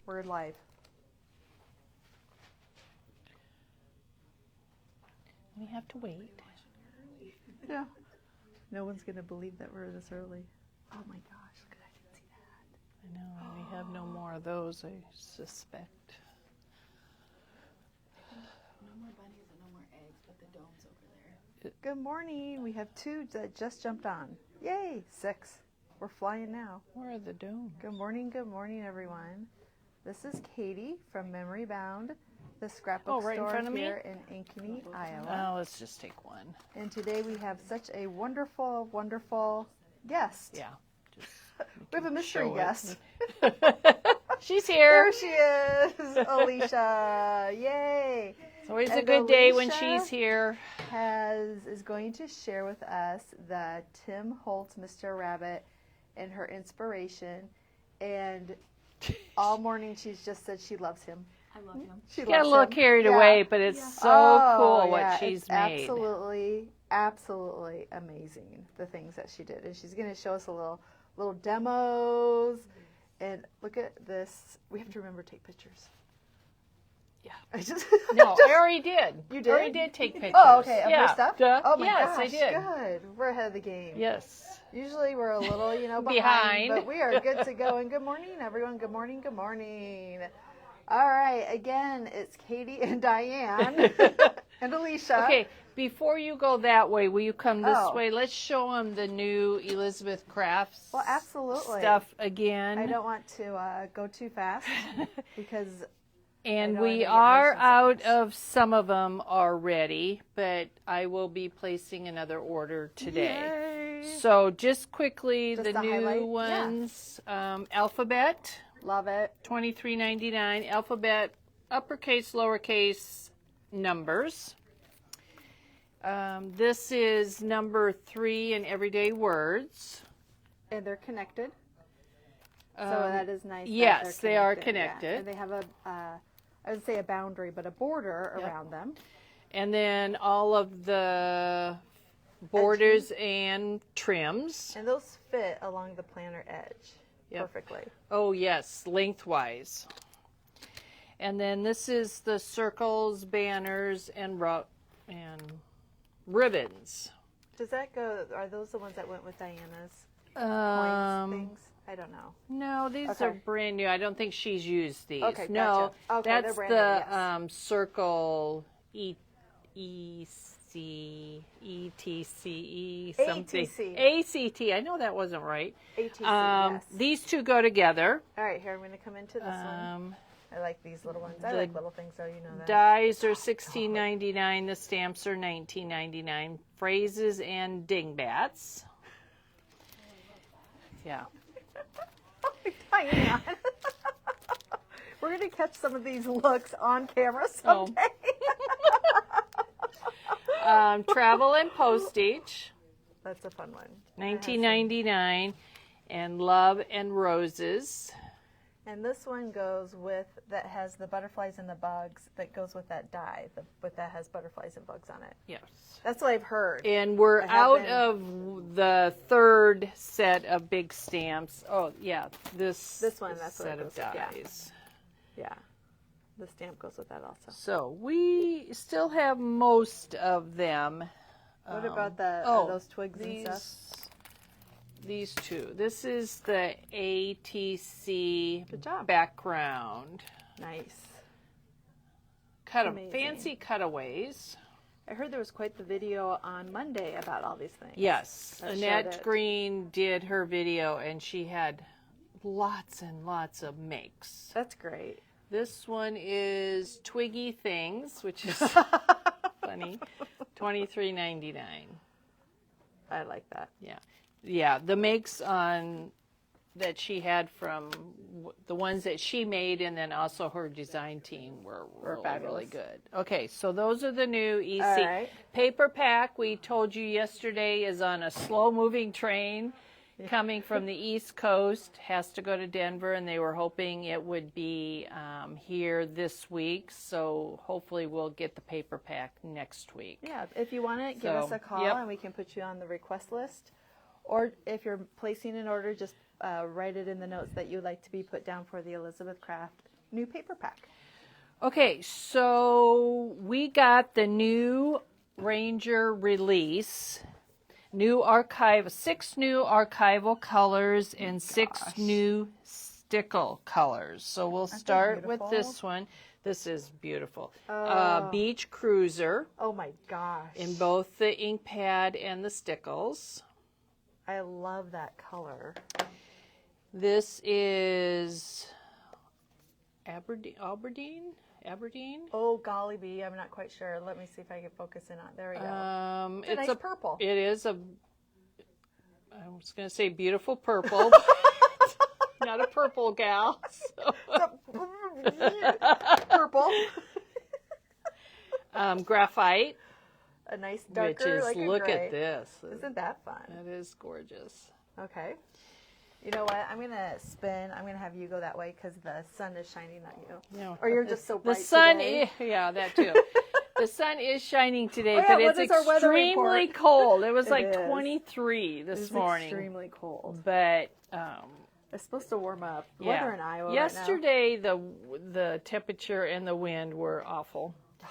We're live. We have to wait. Yeah. No one's going to believe that we're this early. Oh my gosh, look at that. I didn't see that. I know, we have no more of those, I suspect. No more bunnies and no more eggs, but the dome's over there. Good morning. We have 2 that just jumped on. Yay, 6. We're flying now. Where are the domes? Good morning, everyone. This is Katie from Memory Bound, the scrapbook right in store front of me? here in Ankeny, Iowa. Oh, let's just take one. And today we have such a wonderful, wonderful guest. Yeah. Just We have a mystery show it. guest. She's here. There she is, Elisha. Yay. It's always a And good day when Elisha she's here. is going to share with us the Tim Holtz Mr. Rabbit and her inspiration. And all morning she's just said she loves him. I love him. She Got a loves little him. carried Yeah. away, but it's so cool what yeah, she's it's made. absolutely amazing, the things that she did. And she's going to show us a little demos. And look at this. We have to remember to take pictures. Yeah. I just No, I already did. You did? I already did take pictures. Oh, okay. Of yeah. her stuff? Duh. Oh my yes, gosh. I did. Good. We're ahead of the game. Yes. Usually we're a little, behind, Behind. but we are good to go. And good morning, everyone. Good morning. Good morning. All right. Again, it's Katie and Diane and Elisha. Okay, before you go that way, will you come this Oh. way? Let's show them the new Elizabeth Crafts Well, absolutely. stuff again. I don't want to go too fast because And know I we may get are motion out sickness. of some of them already, but I will be placing another order today. Yay. So just quickly, Just the to new highlight? Yeah. ones, Alphabet, Love it. $23.99. Alphabet, uppercase, lowercase, numbers. This is number 3 in everyday words. And they're connected. So that is nice. that yes, they're they are Yeah. connected. And they have I would say a boundary, but a border Yep. around them. And then all of the borders and trims. And those fit along the planner edge Yep. perfectly. Oh, yes, lengthwise. And then this is the circles, banners, and ribbons. Does that go, are those the ones that went with Diana's Um, points things? I don't know. No, these Okay. are brand new. I don't think she's used these. Okay, no, gotcha. Okay, they're that's brand the new, yes. circle ETCE something. ATC. ACT. I know that wasn't right. ATC, yes. These two go together. All right, here I'm going to come into this one. I like these little ones. I the like little things, though, you know that. Dies are $16.99. The stamps are $19.99. Phrases and dingbats. Yeah. Diane. We're going to catch some of these looks on camera someday. Travel and postage, That's a fun one. $19.99, and Love and Roses. And this one goes with, that has the butterflies and the bugs, that goes with that die, but that has butterflies and bugs on it. Yes. That's what I've heard. And we're I out haven't- of the third set of big stamps. Oh, yeah, this one, that's what it set of goes with, yeah. dies. Yeah. The stamp goes with that also. So we still have most of them. What about the those twigs and stuff? These two. This is the ATC Good job. background. Nice. Amazing. Fancy cutaways. I heard there was quite the video on Monday about all these things. Yes, That showed Annette it. Green did her video, and she had lots and lots of makes. That's great. This one is Twiggy Things, which is funny, $23.99. I like that. Yeah. The makes on that she had from the ones that she made, and then also her design team were really, fabulous. really good. Okay, so those are the new EC. All right. Paper Pack, we told you yesterday, is on a slow-moving train coming from the East Coast, has to go to Denver, and they were hoping it would be here this week, so hopefully we'll get the Paper Pack next week. Yeah, if you want it, give us a call and we can put you on the request list. Or if you're placing an order, just write it in the notes that you'd like to be put down for the Elizabeth Craft new paper pack. Okay, so we got the new Ranger release. 6 new archival colors and 6 new stickle colors. So we'll start with this one. This is beautiful. Beach Cruiser. Oh my gosh. In both the ink pad and the stickles. I love that color. This is Aberdeen? Oh, golly bee, I'm not quite sure. Let me see if I can focus in on. There we go. It's It's a nice purple. It is I was going to say beautiful purple. Not a purple gal. So. Purple. Graphite. A nice darker, which is, like a look gray. at this. Isn't that fun? That is gorgeous. Okay. You know what? I'm going to spin. I'm going to have you go that way because the sun is shining on you. No, Or you're just so bright the sun today. yeah, that too. The sun is shining today, Oh, yeah, but what it's is our weather extremely report? cold. It was It like is. 23 this It's morning. extremely cold. But It's supposed to warm up. The yeah. weather in Iowa Yesterday, the temperature and the wind were awful. right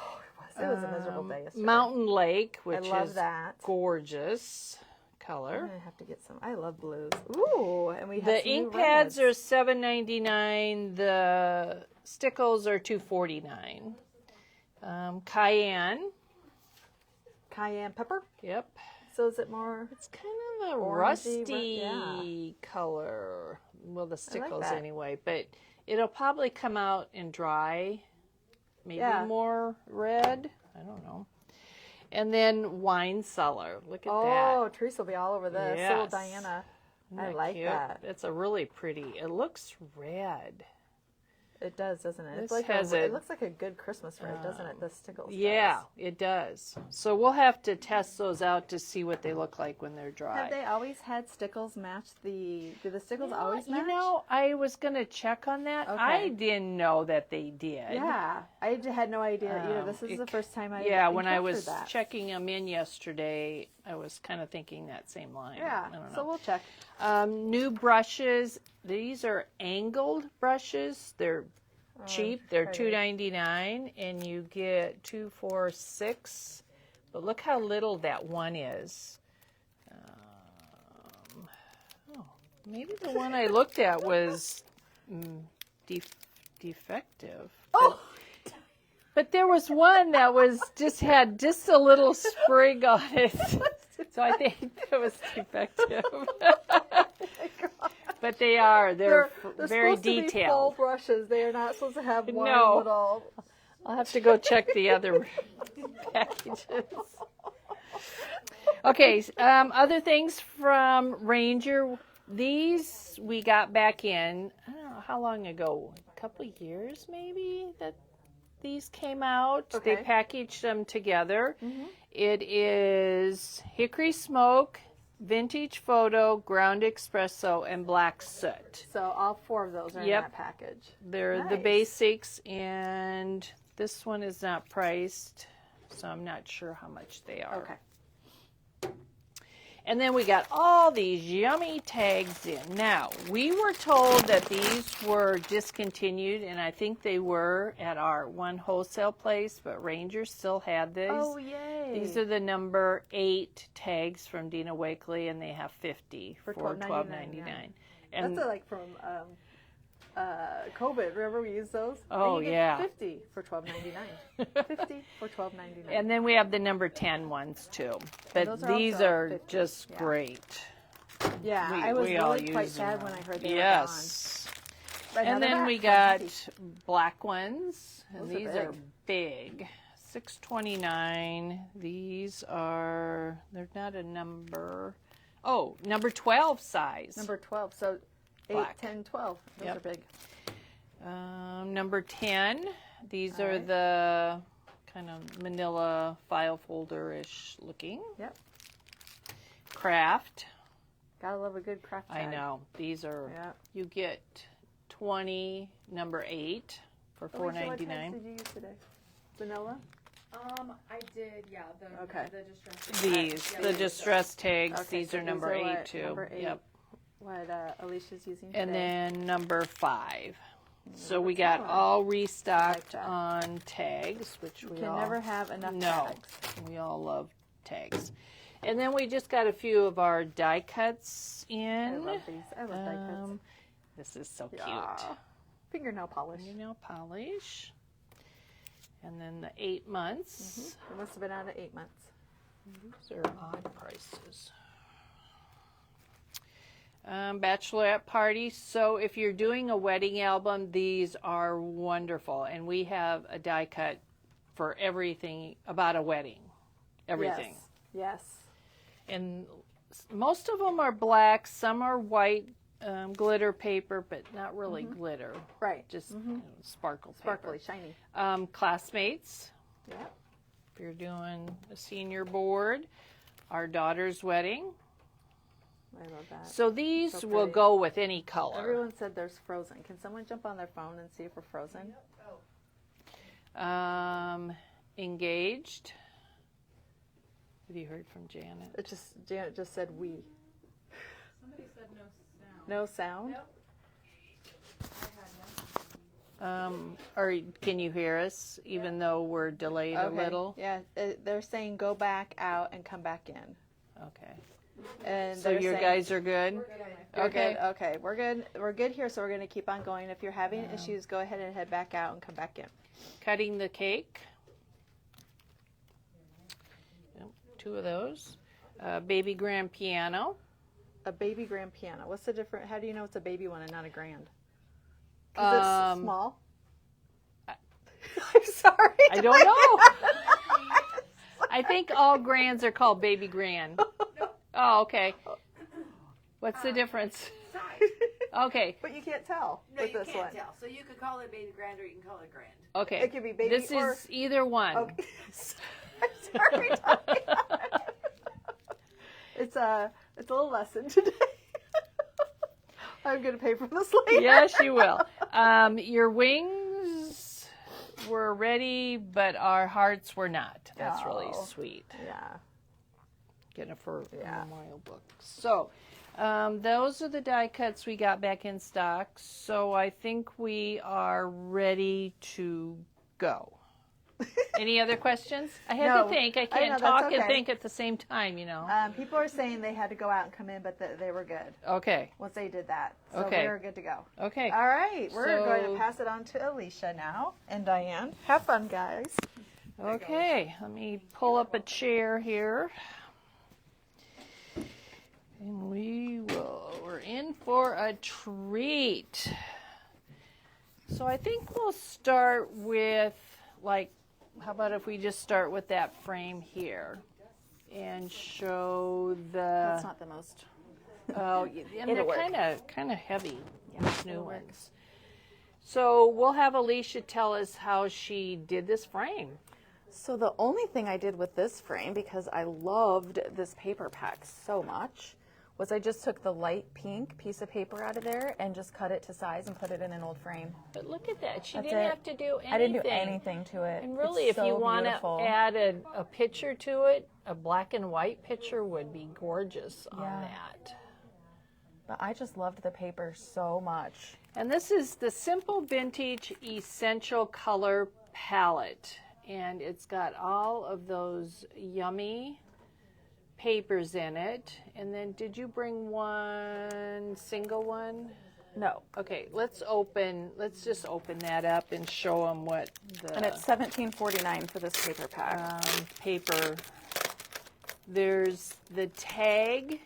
now. It was a miserable day yesterday. Mountain Lake, which love is that. gorgeous I'm color. going to have to get some. I love blues. Ooh, and we have The some new ink pads reds. are $7.99. The stickles are $2.49. Cayenne. Cayenne pepper. Yep. So is it more? It's kind of a Orangey, rusty yeah. color. Well, the stickles that. anyway, but it'll probably come out and dry. Maybe Yeah. more red. I don't know. And then wine cellar. Look at Oh, that. Teresa will be all over this. So will Yes. Diana. Isn't I that like cute? that. It's a really pretty. It looks red. It does, doesn't it? It's This like has it a- looks like a good Christmas red, doesn't it? The stickles. Yeah, it does. So we'll have to test those out to see what they look like when they're dry. Have they always had stickles match the? Do the stickles always match? You know, I was going to check on that. Okay. I didn't know that they did. Yeah, I had no idea either. This is the first time I when I was that. checking them in yesterday, I was kind of thinking that same line. Yeah, I don't know. so we'll check. New brushes. These are angled brushes. They're cheap. They're $2.99, and you get 2, 4, 6. But look how little that one is. Maybe the one I looked at was defective. Oh, But there was one that had just a little sprig on it. So I think that was defective. But they're they're very supposed to be full detailed. brushes. They are not supposed to have one No. little. I'll have to go check the other packages. Okay, other things from Ranger. These we got back in, I don't know how long ago, a couple of years maybe, that these came out. Okay. They packaged them together. It is Hickory Smoke, Vintage Photo, Ground Espresso, and Black Soot. So all 4 of those are in Yep. that package. They're the Nice. basics, and this one is not priced, so I'm not sure how much they are. Okay. And then we got all these yummy tags in. Now, we were told that these were discontinued, and I think they were at our one wholesale place, but Ranger still had these. Oh, yay. These are the number 8 tags from Dina Wakely, and they have 50 for $12.99. yeah. And That's like from COVID. Remember we used those? Oh, And you get yeah. 50 for $12.99. 50 for $12.99. And then we have the number 10 ones too. But those are these also are 50, just yeah. great. yeah, We- I was we all really quite use sad them. when I heard they Yes. were gone. And But now then they're we back. got black ones. And Those are these are big. $6.29. These are, they're not a number. Oh, number 12 size. Number 12. So 8, Black. 10, 12. Those Yep. are big. Number 10. These are Alright. the kind of manila file folder-ish looking. Yep. Craft. Gotta love a good craft I tag. know. These are, Yeah. you get 20, number 8 for Alicia, what tags $4.99. did you use today? Vanilla? I did, yeah, Okay. the distress. These, the distress tags, Okay, these so are these number are 8 what, too. number 8. Yep. What Alicia's using And today. then number 5. So we got all restocked that. on tags, which we Can all never have enough no. tags. We all love tags. And then we just got a few of our die cuts in. I love these. I love die cuts. This is so Yeah. cute. Fingernail polish. Fingernail polish. And then the 8 months. It must have been out of 8 months. These are odd prices. Bachelorette party. So if you're doing a wedding album, these are wonderful. And we have a die cut for everything about a wedding. Everything. Yes. And most of them are black. Some are white glitter paper, but not really glitter. Right. Just sparkle paper. Sparkly, shiny. Classmates. Yeah. If you're doing a senior board. Our daughter's wedding. I love that. So these So will pretty. go with any color. Everyone said there's Frozen. Can someone jump on their phone and see if we're frozen? Engaged. Have you heard from Janet? Janet just said we. Somebody said no sound. No sound? Nope. Or can you hear us even though we're delayed a little? Yeah, they're saying go back out and come back in. Okay. And So they're your saying, guys are good? You're Okay. good. Okay, we're good. We're good here, so we're going to keep on going. If you're having issues, go ahead and head back out and come back in. Cutting the cake. Yep, 2 of those. Baby grand piano. A baby grand piano. What's the difference? How do you know it's a baby one and not a grand? Because it's small. I'm sorry. I don't know. I think all grands are called baby grand. Oh, okay. What's the difference? Size. Okay. But you can't tell No, with you this can't one. tell. So you could call it baby grand or you can call it grand. Okay. It could be baby This or- is either one. Okay. I'm sorry. Tommy. It's a little lesson today. I'm going to pay for this later. Yes, you will. Your wings were ready, but our hearts were not. That's really Oh. sweet. Yeah. Get it for Yeah. a memorial book. So, those are the die cuts we got back in stock. So I think we are ready to go. Any other questions? I had No. to think. I I can't know, that's talk and okay. think at the same time, you know. People are saying they had to go out and come in, but they were good Okay. once they did that. So Okay. we're good to go. Okay. All right. We're going So- to pass it on to Elisha now and Diane. Have fun, guys. Okay. Let me pull up a chair here. And we're in for a treat. So I think we'll start with, how about if we just start with that frame here and show That's the, not the most. and It'll they're work. kind of heavy, Yeah, these new it'll work. ones. So we'll have Elisha tell us how she did this frame. So the only thing I did with this frame, because I loved this paper pack so much, was I just took the light pink piece of paper out of there and just cut it to size and put it in an old frame. But look at that. She That's didn't it. have to do anything. I didn't do anything to it. And really, It's if you so want to beautiful. add a picture to it, a black and white picture would be gorgeous on Yeah. that. But I just loved the paper so much. And this is the Simple Vintage Essential Color Palette. And it's got all of those yummy papers in it. And then did you bring one single one? No. Okay, let's just open that up and show them what the And it's $17.49 for this paper pack. paper. There's the tag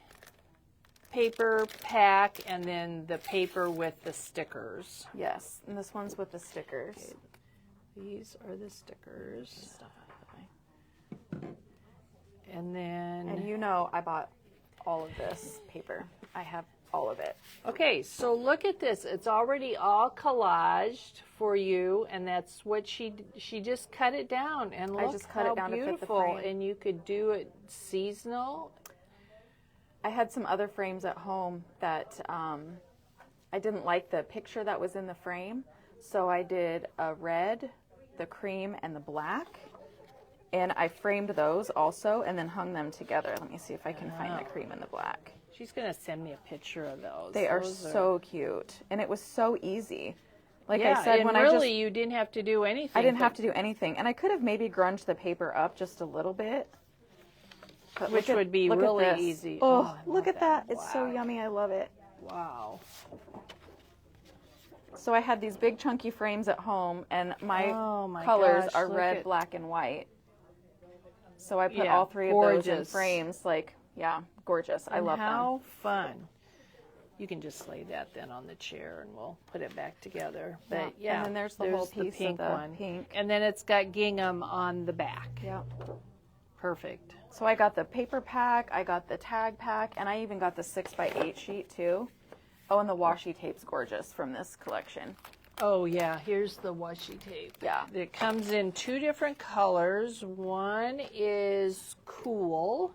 paper pack and then the paper with the stickers. Yes. And this one's with the stickers. These are the stickers. Stuff out of the way. And then, And you know I bought all of this paper. I have all of it. okay, so look at this. It's already all collaged for you, and that's what she just cut it down. And look just cut how it down to fit the beautiful. frame. And you could do it seasonal. I had some other frames at home that I didn't like the picture that was in the frame. So I did a red, the cream, and the black. And I framed those also and then hung them together. Let me see if I can find the cream and the black. She's going to send me a picture of those. They are Those so cute. And it was so easy. Like yeah, I said, and when really you didn't have to do anything. I didn't have to do anything. And I could have maybe grunged the paper up just a little bit. But Which would be really easy. Oh, I look love at that. that. It's so Wow. yummy. I love it. Wow. So I had these big chunky frames at home, and my, Oh my colors gosh, are look red, at- black, and white. So I put Yeah, all three of those in gorgeous. frames. Like, yeah, gorgeous. I And love them. how fun. You can just lay that then on the chair and we'll put it back together. But Yeah. yeah, And then there's the whole piece of pink the one. pink. And then it's got gingham on the back. Yeah. Perfect. So I got the paper pack, I got the tag pack, and I even got the 6x8 sheet too. Oh, and the washi tape's gorgeous from this collection. Oh yeah, here's the washi tape. Yeah. It comes in 2 different colors. One is cool.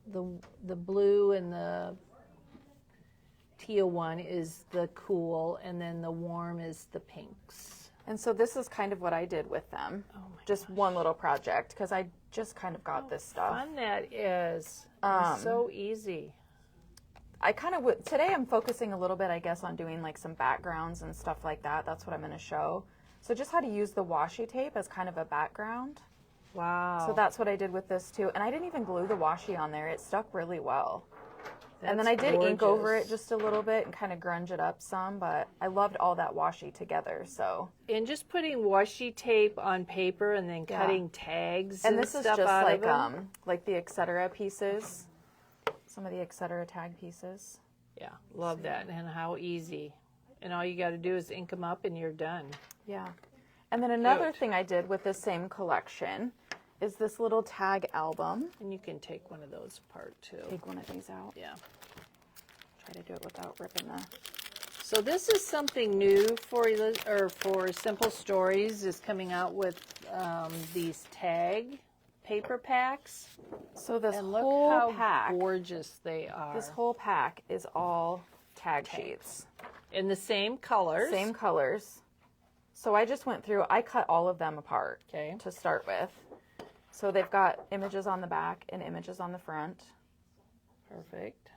The blue and the teal one is the cool, and then the warm is the pinks. And so this is kind of what I did with them. Oh my Just one little project because I just kind of got this stuff. Fun that is. It's so easy. I kind of would, today I'm focusing a little bit, I guess, on doing like some backgrounds and stuff like that. That's what I'm going to show. So just how to use the washi tape as kind of a background. Wow. So that's what I did with this too. And I didn't even glue the washi on there. It stuck really well. And then I did ink over it just a little bit and kind of grunge it up some, but I loved all that washi together, so. And just putting washi tape on paper and then cutting tags And this is stuff just out like of them. like the etc. pieces. Some of the etc. tag pieces. Yeah, love that, and how easy. And all you got to do is ink them up and you're done. Yeah. And then another Cute. thing I did with this same collection is this little tag album. And you can take one of those apart too. Take one of these out. Yeah. Try to do it without ripping the. So this is something new for Simple Stories, is coming out with these tag paper packs. So this And look whole how pack, gorgeous they are. this whole pack is all tag sheets. In the same colors. Same colors. So I just went through, I cut all of them apart Okay. to start with. So they've got images on the back and images on the front Perfect.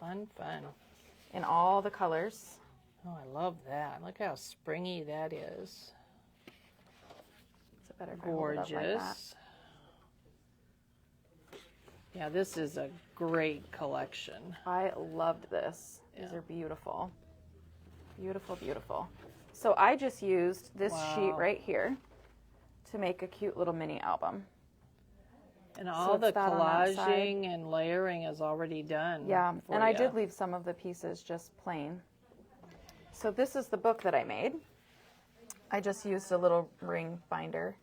Fun. in all the colors. Oh, I love that. Look how springy that is. Is it better if I hold it up like that? Gorgeous. Yeah, this is a great collection. I loved this. These Yeah. are beautiful. Beautiful, beautiful. So I just used this sheet Wow. right here to make a cute little mini album. And all it's the that on that side. collaging and layering is already done. Yeah, for and I ya. did leave some of the pieces just plain. So this is the book that I made. I just used a little ring binder.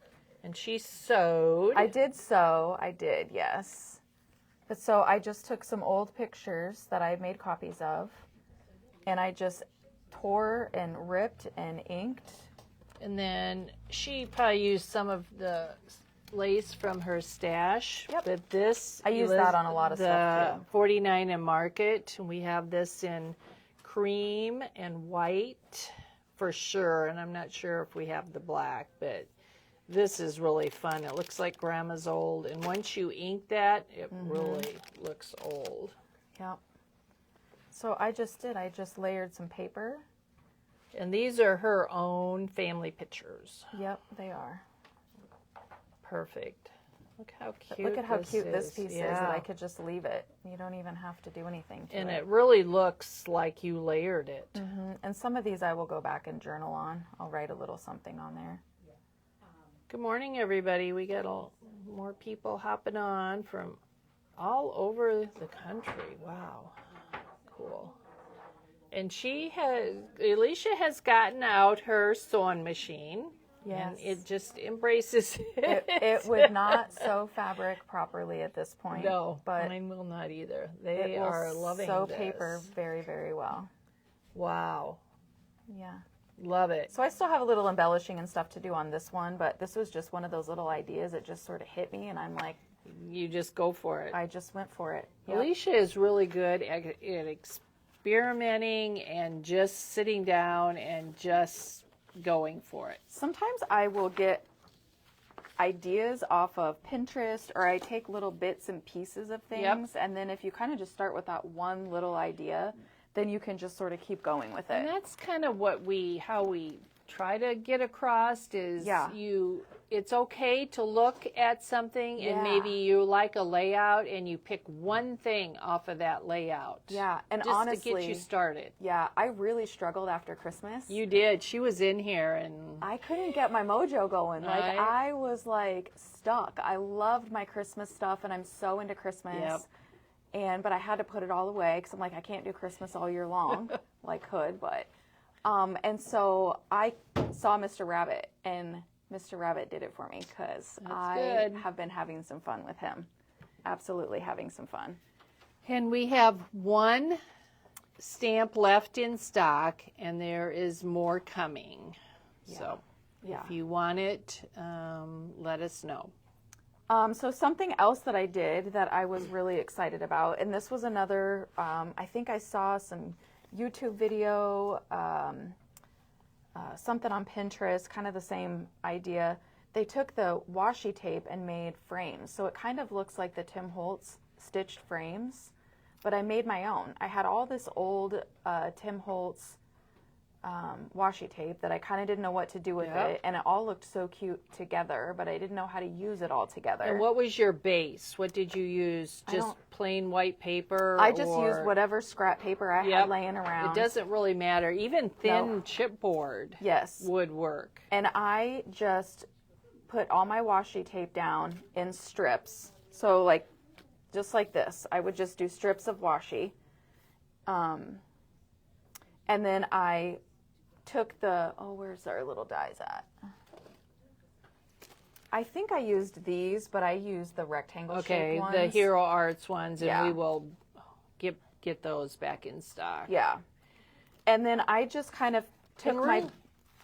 And she sewed. I did sew, I did, yes. But so I just took some old pictures that I made copies of, and I just tore and ripped and inked. And then she probably used some of the lace from her stash. Yep. But this I use that on a lot of stuff, too. 49 in Market. We have this in cream and white for sure. And I'm not sure if we have the black, but this is really fun. It looks like Grandma's old. And once you ink that, it really looks old. Yep. So I just layered some paper. And these are her own family pictures. Yep, they are. Perfect. Look how cute. Look at how cute this piece is that Yeah. I could just leave it. You don't even have to do anything to And it. it really looks like you layered it. And some of these I will go back and journal on. I'll write a little something on there. Good morning, everybody. We got more people hopping on from all over the country. Wow. Cool. And Elisha has gotten out her sewing machine. Yes. And it just embraces it. It would not sew fabric properly at this point. No, but mine will not either. it They will are loving sew this. paper very, very well. Wow. Yeah. Love it. So I still have a little embellishing and stuff to do on this one, but this was just one of those little ideas that just sort of hit me, and I'm like, You just go for it. I just went for it. Yep. Elisha is really good at experimenting and just sitting down and just going for it. Sometimes I will get ideas off of Pinterest, or I take little bits and pieces of things, and then if you kind of just start with that one little idea, then you can just sort of keep going with And it. that's kind of how we try to get across is it's okay to look at something and maybe you like a layout and you pick one thing off of that layout. Yeah, and just honestly, to get you started. Yeah, I really struggled after Christmas. You did. She was in here and I couldn't get my mojo going. Like Right. I was like stuck. I loved my Christmas stuff and I'm so into Christmas. Yep. But I had to put it all away because I'm like, I can't do Christmas all year long. Well, I could, but and so I saw Mr. Rabbit, and Mr. Rabbit did it for me because I have been having some fun with him. Absolutely having some fun. And we have one stamp left in stock, and there is more coming. So if you want it, let us know. So something else that I did that I was really excited about, and this was another, I think I saw some YouTube video, something on Pinterest, kind of the same idea. They took the washi tape and made frames. So it kind of looks like the Tim Holtz stitched frames, but I made my own. I had all this old Tim Holtz washi tape that I kind of didn't know what to do with it, and it all looked so cute together, but I didn't know how to use it all together. And what was your base? What did you use? Just plain white paper? I just used whatever scrap paper I had laying around. It doesn't really matter. Even thin chipboard would work. And I just put all my washi tape down in strips. So like, just like this. I would just do strips of washi. And then I took the, where's our little dies at? I think I used these, but I used the rectangle shaped ones. The Hero Arts ones, and we will get those back in stock. Yeah. And then I just kind of took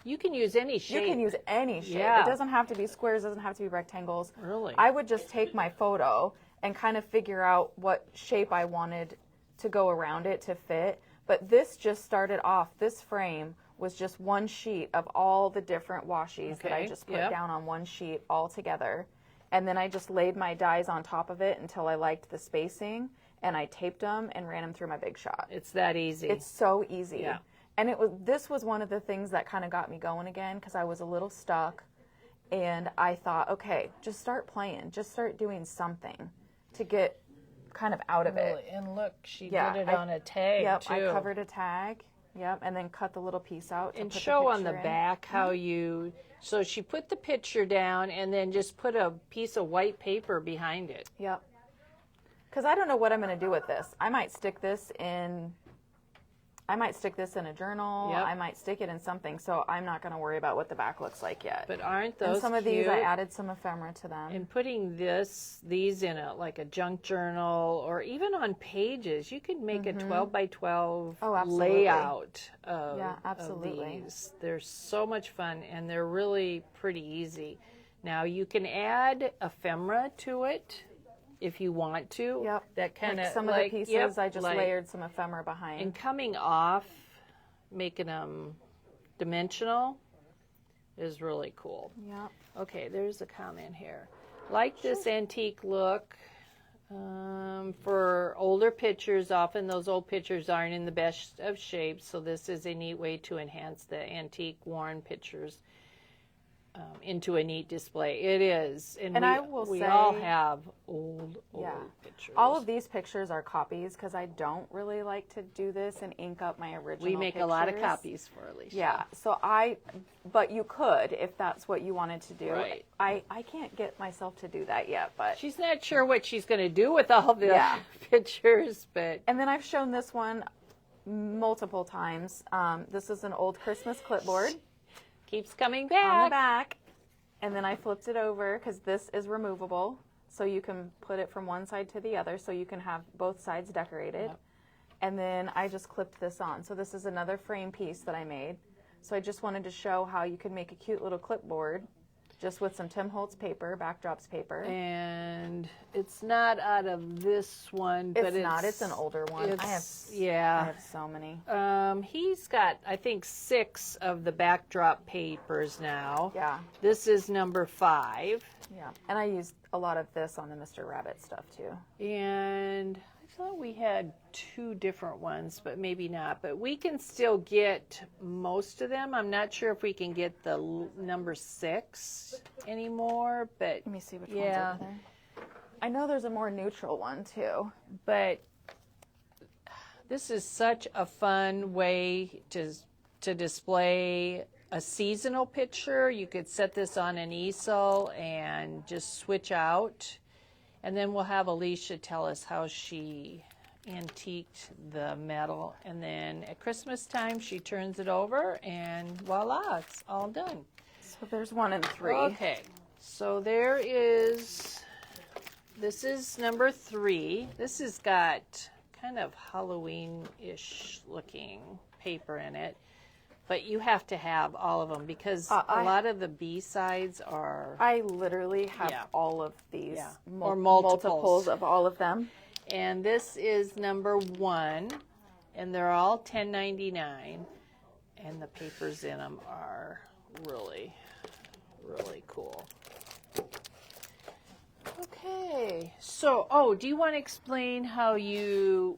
You can use any shape. You can use any shape. Yeah. It doesn't have to be squares, it doesn't have to be rectangles. Really? I would just take my photo and kind of figure out what shape I wanted to go around it to fit. But this just started off, this frame was just one sheet of all the different washies that I just put down on one sheet all together. And then I just laid my dies on top of it until I liked the spacing, and I taped them and ran them through my Big Shot. It's that easy. It's so easy. Yeah. And this was one of the things that kind of got me going again, because I was a little stuck, and I thought, okay, just start playing, just start doing something to get kind of out of it. And look, she did it on a tag too. I covered a tag. Yep, and then cut the little piece out. And show on the back how you. So she put the picture down and then just put a piece of white paper behind it. Yep. Because I don't know what I'm going to do with this. I might stick this in a journal. Yep. I might stick it in something. So I'm not going to worry about what the back looks like yet. But aren't those and some of cute? these I added some ephemera to them. And putting these in like a junk journal or even on pages, you could make a 12 by 12 layout of, of these. They're so much fun and they're really pretty easy. Now you can add ephemera to it if you want to. Yep. That kind of some of the pieces I just layered some ephemera behind. And coming off, making them dimensional is really cool. Yep. Okay, there's a comment here. Like this antique look for older pictures. Often those old pictures aren't in the best of shape, so this is a neat way to enhance the antique worn pictures into a neat display. It is. And I will we say, all have old pictures. All of these pictures are copies because I don't really like to do this and ink up my original We make pictures. a lot of copies for Elisha. Yeah, so but you could if that's what you wanted to do. Right. I can't get myself to do that yet, but. She's not sure what she's going to do with all the pictures, but. And then I've shown this one multiple times. This is an old Christmas clipboard. Keeps coming back. On the back. And then I flipped it over because this is removable. So you can put it from one side to the other so you can have both sides decorated. Yep. And then I just clipped this on. So this is another frame piece that I made. So I just wanted to show how you could make a cute little clipboard just with some Tim Holtz paper, backdrops paper. And it's not out of this one, but it's an older one. I have so many. He's got, I think, 6 of the backdrop papers now. Yeah. This is number 5. Yeah. And I used a lot of this on the Mr. Rabbit stuff too. And I thought we had 2 different ones, but maybe not. But we can still get most of them. I'm not sure if we can get the number 6 anymore, but Let me see which yeah. one's over there. I know there's a more neutral one too. But this is such a fun way to display a seasonal picture. You could set this on an easel and just switch out. And then we'll have Elisha tell us how she antiqued the metal. And then at Christmas time, she turns it over and voila, it's all done. So there's 1 and 3. Okay, so there is, this is number 3. This has got kind of Halloween-ish looking paper in it. But you have to have all of them because a lot of the B-sides are... I literally have all of these, or multiples of all of them. And this is number 1, and they're all $10.99, and the papers in them are really, really cool. Okay, so do you want to explain how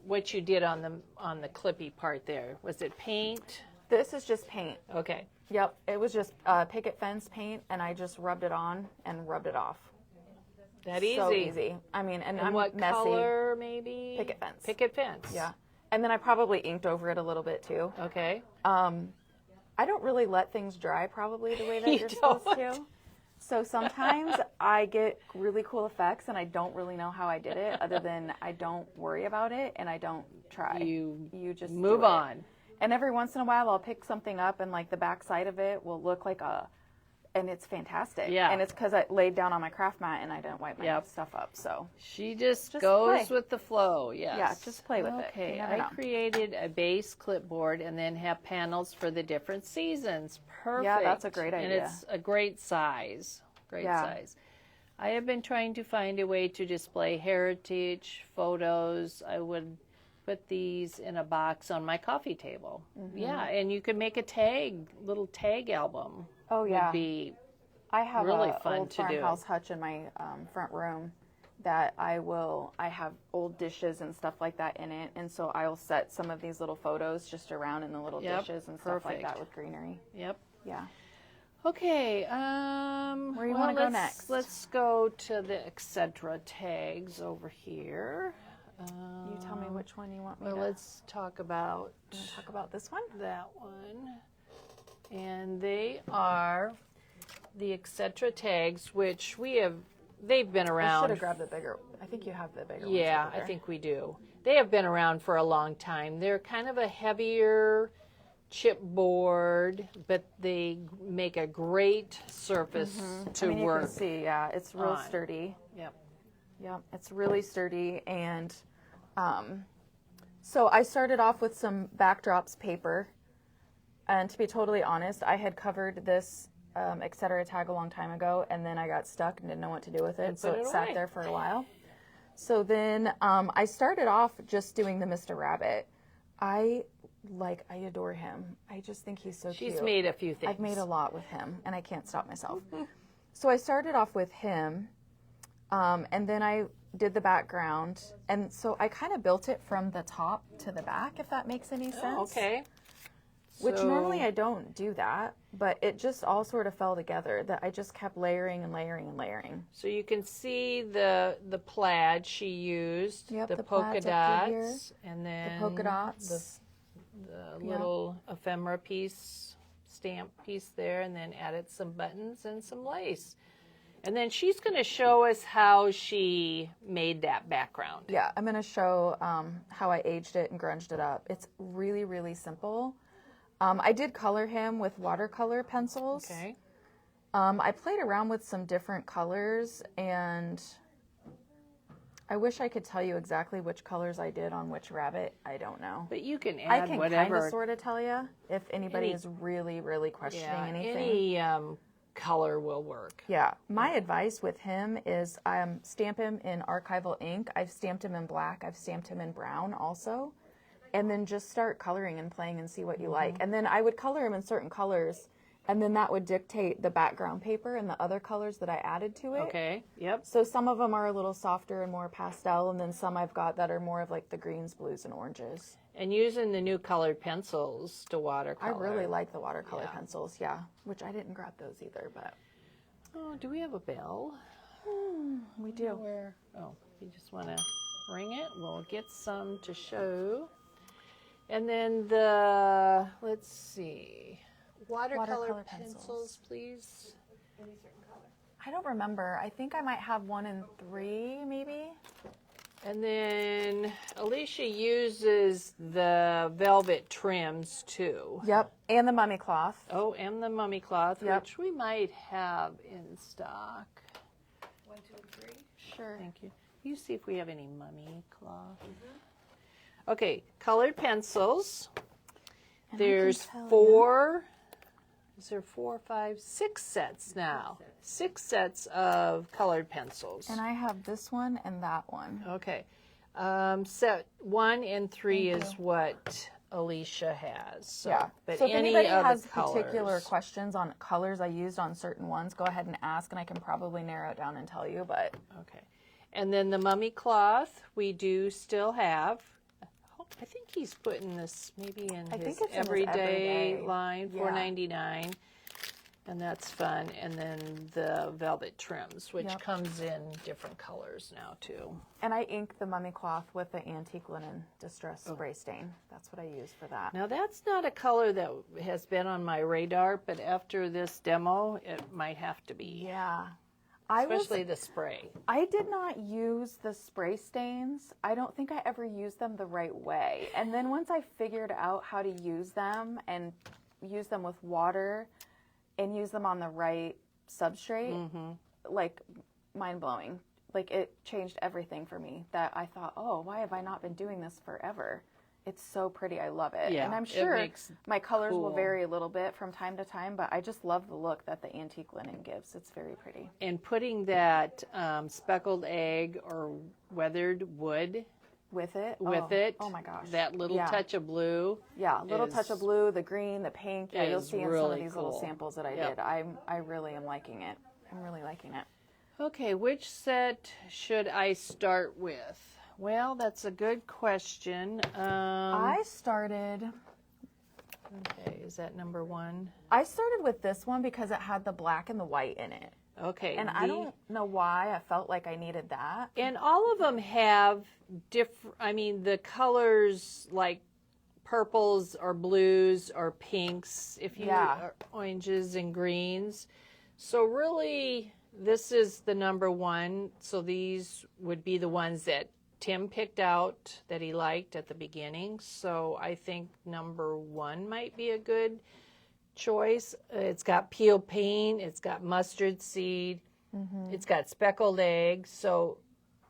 what you did on the clippy part there? Was it paint? This is just paint. Okay. Yep, it was just picket fence paint, and I just rubbed it on and rubbed it off. That easy. So easy. I mean, and I'm what messy. color, maybe? Picket fence. Picket fence. Yeah. And then I probably inked over it a little bit too. Okay. I don't really let things dry probably the way that You you're supposed to. So sometimes I get really cool effects and I don't really know how I did it other than I don't worry about it and I don't try. You just move do it. on. And every once in a while I'll pick something up and like the back side of it will look like and it's fantastic. Yeah. And it's because I laid down on my craft mat and I didn't wipe my Yep. stuff up. So She just Just goes play. with the flow, yes. yeah, just play with it. Okay, You never I know. created a base clipboard and then have panels for the different seasons. Perfect. Yeah, that's a great And idea. it's a great size. Great Yeah. size. I have been trying to find a way to display heritage photos. I would put these in a box on my coffee table. Mm-hmm. Yeah, and you could make a little tag album. Oh, yeah. Would be I have really a fun old to do. farmhouse hutch in my front room that I have old dishes and stuff like that in it, and so I'll set some of these little photos just around in the little Yep, dishes and stuff like perfect. that with greenery. Yep. Yeah. Okay. Where you wanna go next? Let's go to the etc. tags over here. You tell me which one you want me Well, to let's talk about talk about. This one? that one. And they are the etc. tags, which they've been I should around. have grabbed the bigger. I think you have the bigger Yeah, ones over I there. think we do. They have been around for a long time. They're kind of a heavier chipboard, but they make a great surface to I mean, work. You can see, yeah, it's real on. sturdy. Yep. Yeah, it's really sturdy. And so I started off with some backdrops paper. And to be totally honest, I had covered this etc. tag a long time ago, and then I got stuck and didn't know what to do with it, so put it it sat away. there for a while. So then I started off just doing the Mr. Rabbit. I adore him. I just think he's so cute. She's made a few things. I've made a lot with him, and I can't stop myself. So I started off with him, and then I did the background, and so I kind of built it from the top to the back, if that makes any sense. Oh, okay. Which So- normally I don't do that, but it just all sort of fell together. That I just kept layering and layering and layering. So you can see the plaid she used, Yep, the the polka plaid's up through here. dots, and then The polka dots. the little ephemera piece, stamp piece there, and then added some buttons and some lace. And then she's going to show us how she made that background. Yeah, I'm going to show how I aged it and grunged it up. It's really, really simple. I did color him with watercolor pencils. Okay. I played around with some different colors, and I wish I could tell you exactly which colors I did on which rabbit. I don't know. But you can I add can whatever. kind of sort of tell you if anybody Any- is really, really questioning yeah, anything. any color will work. Yeah, my advice with him is stamp him in archival ink. I've stamped him in black. I've stamped him in brown also. And then just start coloring and playing and see what you like. And then I would color him in certain colors And then that would dictate the background paper and the other colors that I added to it. Okay, yep. So some of them are a little softer and more pastel, and then some I've got that are more of like the greens, blues, and oranges. And using the new colored pencils to watercolor. I really like the watercolor pencils, which I didn't grab those either, but. Oh, do we have a bell? We do. Where? Oh, you just want to ring it? We'll get some to show. And then let's see, watercolor pencils, please. I don't remember. I think I might have 1 and 3, maybe. And then Elisha uses the velvet trims too. Yep, and the mummy cloth. Oh, and the mummy cloth, Yep. which we might have in stock. 1, 2, and 3. Sure. Thank you. You see if we have any mummy cloth. Okay, colored pencils. And There's tell 4. Is there 4, 5, 6 sets now? 6 sets of colored pencils. And I have this one and that one. Okay. Set 1 and 3 is what Elisha has. So, but so if any anybody of has the colors. particular questions on colors I used on certain ones, go ahead and ask, and I can probably narrow it down and tell you. But Okay. And then the mummy cloth we do still have. I think he's putting this maybe in I his think it's in his everyday everyday. line, Yeah. $4.99, and that's fun. And then the velvet trims, which Yep. comes in different colors now too. and I ink the mummy cloth with the antique linen distress spray stain. That's what I use for that. Now that's not a color that has been on my radar, but after this demo, it might have to be, Yeah. especially the spray. I did not use the spray stains. I don't think I ever used them the right way. And then once I figured out how to use them and use them with water and use them on the right substrate, like mind blowing. Like it changed everything for me that I thought, oh, why have I not been doing this forever? It's so pretty. I love it. Yeah, and I'm it sure makes my colors will cool. vary a little bit from time to time, but I just love the look that the antique linen gives. It's very pretty. And putting that speckled egg or weathered wood With it? with it, Oh my gosh. that little Yeah. touch of blue. Yeah, a little touch of is- blue, the green, the pink. Yeah, you'll is see in some really of these little cool. samples that I Yep. did. I really am liking it. I'm really liking it. Okay, which set should I start with? Well, that's a good question. I started Okay, is that number 1? with this one because it had the black and the white in it. Okay. And I don't know why I felt like I needed that. And all of them have different, I mean, the colors like purples or blues or pinks, if you Yeah. or oranges and greens. So really, this is the number 1. So these would be the ones that Tim picked out that he liked at the beginning. So I think number 1 might be a good choice. It's got peel paint, it's got mustard seed, it's got speckled egg. So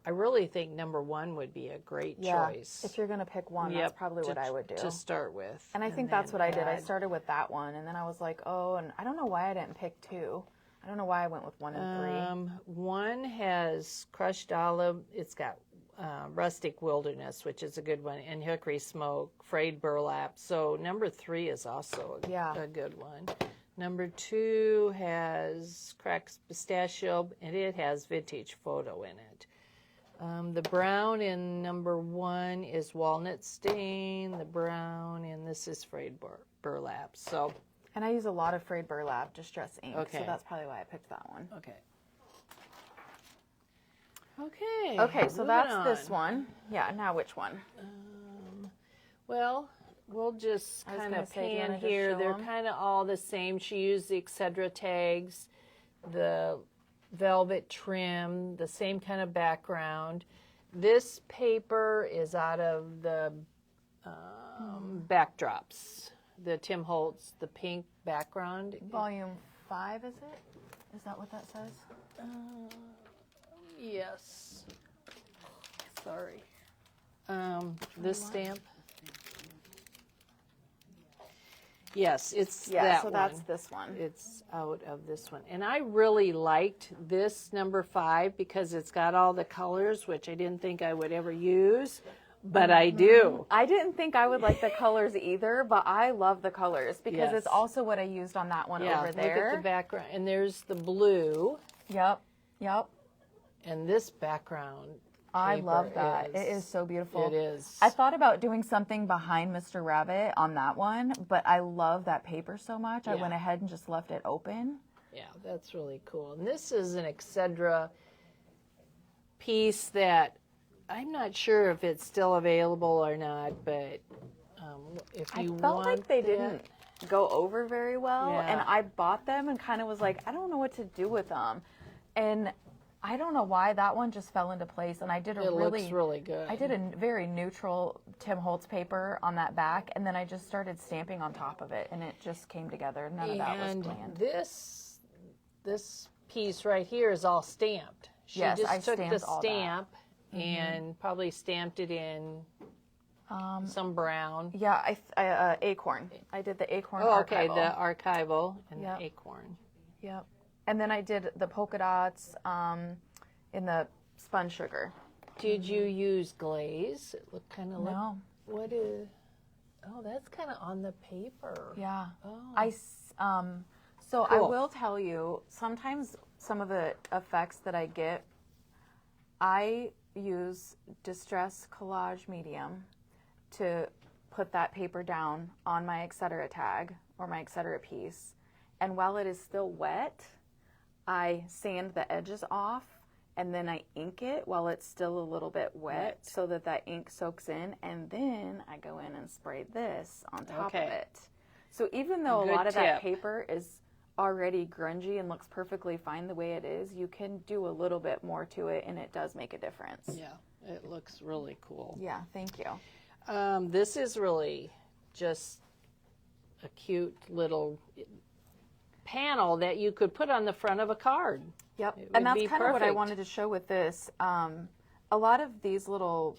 I really think number 1 would be a great choice. If you're going to pick one, that's probably what I would do. To start with. And I think that's what I did. I started with that one, and then I was like, oh, and I don't know why I didn't pick 2. I don't know why I went with 1 and 3. 1 has crushed olive. It's got rustic wilderness, which is a good one, and hickory smoke, frayed burlap. So number 3 is also a good one. Number 2 has cracked pistachio, and it has vintage photo in it. The brown in number 1 is walnut stain. The brown in this is frayed burlap. So. And I use a lot of frayed burlap distress ink, Okay. so that's probably why I picked that one. Okay. Okay. Okay, so moving that's this on. one. Yeah, now which one? Well, we'll just I was kind gonna of say, do you pan wanna just here. show They're 'em? kind of all the same. She used the etc. tags, the velvet trim, the same kind of background. This paper is out of the backdrops, the Tim Holtz, the pink background. Volume 5, is it? Is that what that says? Yes. Sorry. This stamp. Yes, it's that so one. that's this one. It's out of this one. And I really liked this number 5 because it's got all the colors, which I didn't think I would ever use. but I do. I didn't think I would like the colors either, but I love the colors because Yes. it's also what I used on that one over there. Look at the background. And there's the blue. Yep. And this background. I paper love that. It is so beautiful. It is. I thought about doing something behind Mr. Rabbit on that one, but I love that paper so much. I Yeah. went ahead and just left it open. Yeah, that's really cool. And this is an Excedra piece that I'm not sure if it's still available or not, but if you I felt want like they that- didn't go over very well, Yeah. and I bought them and kind of was like, I don't know what to do with them. And I don't know why that one just fell into place, and I did It looks really good. I did a very neutral Tim Holtz paper on that back, and then I just started stamping on top of it, and it just came together. None of that was And planned. this piece right here is all stamped. She Yes, just I took the stamped all that. stamp and probably stamped it in some brown. Yeah, I acorn. I did the acorn. Oh, okay, archival. the archival and Yep. the acorn. Yep. And then I did the polka dots in the spun sugar. Did you use glaze? It looked kind of like No. what is? Oh, that's kind of on the paper. Yeah. Oh. So I Cool. will tell you, sometimes some of the effects that I get, I use Distress Collage Medium to put that paper down on my etc. tag or my etc. piece. And while it is still wet, I sand the edges off and then I ink it while it's still a little bit wet so that that ink soaks in, and then I go in and spray this on top of Okay. it. So even though a Good lot of that tip. paper is already grungy and looks perfectly fine the way it is, you can do a little bit more to it and it does make a difference. Yeah, it looks really cool. Yeah, thank you. This is really just a cute little panel that you could put on the front of a card. Yep. It And would that's be kind of what I perfect. wanted to show with this. A lot of these little,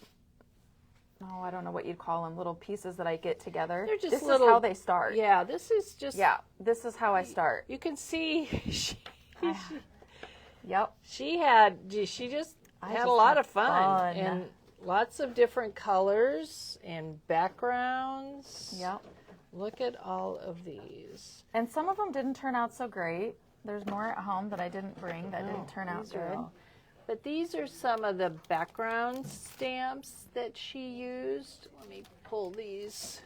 I don't know what you'd call them, little pieces that I get together. They're just this little- is how they start. Yeah, this is just. Yeah, this is how I start. You can see Yep. she just had just a lot had of fun fun. and lots of different colors and backgrounds. Yep. Look at all of these. And some of them didn't turn out so great. There's more at home that I didn't bring that didn't turn out These are good. all- But these are some of the background stamps that she used. Let me pull these.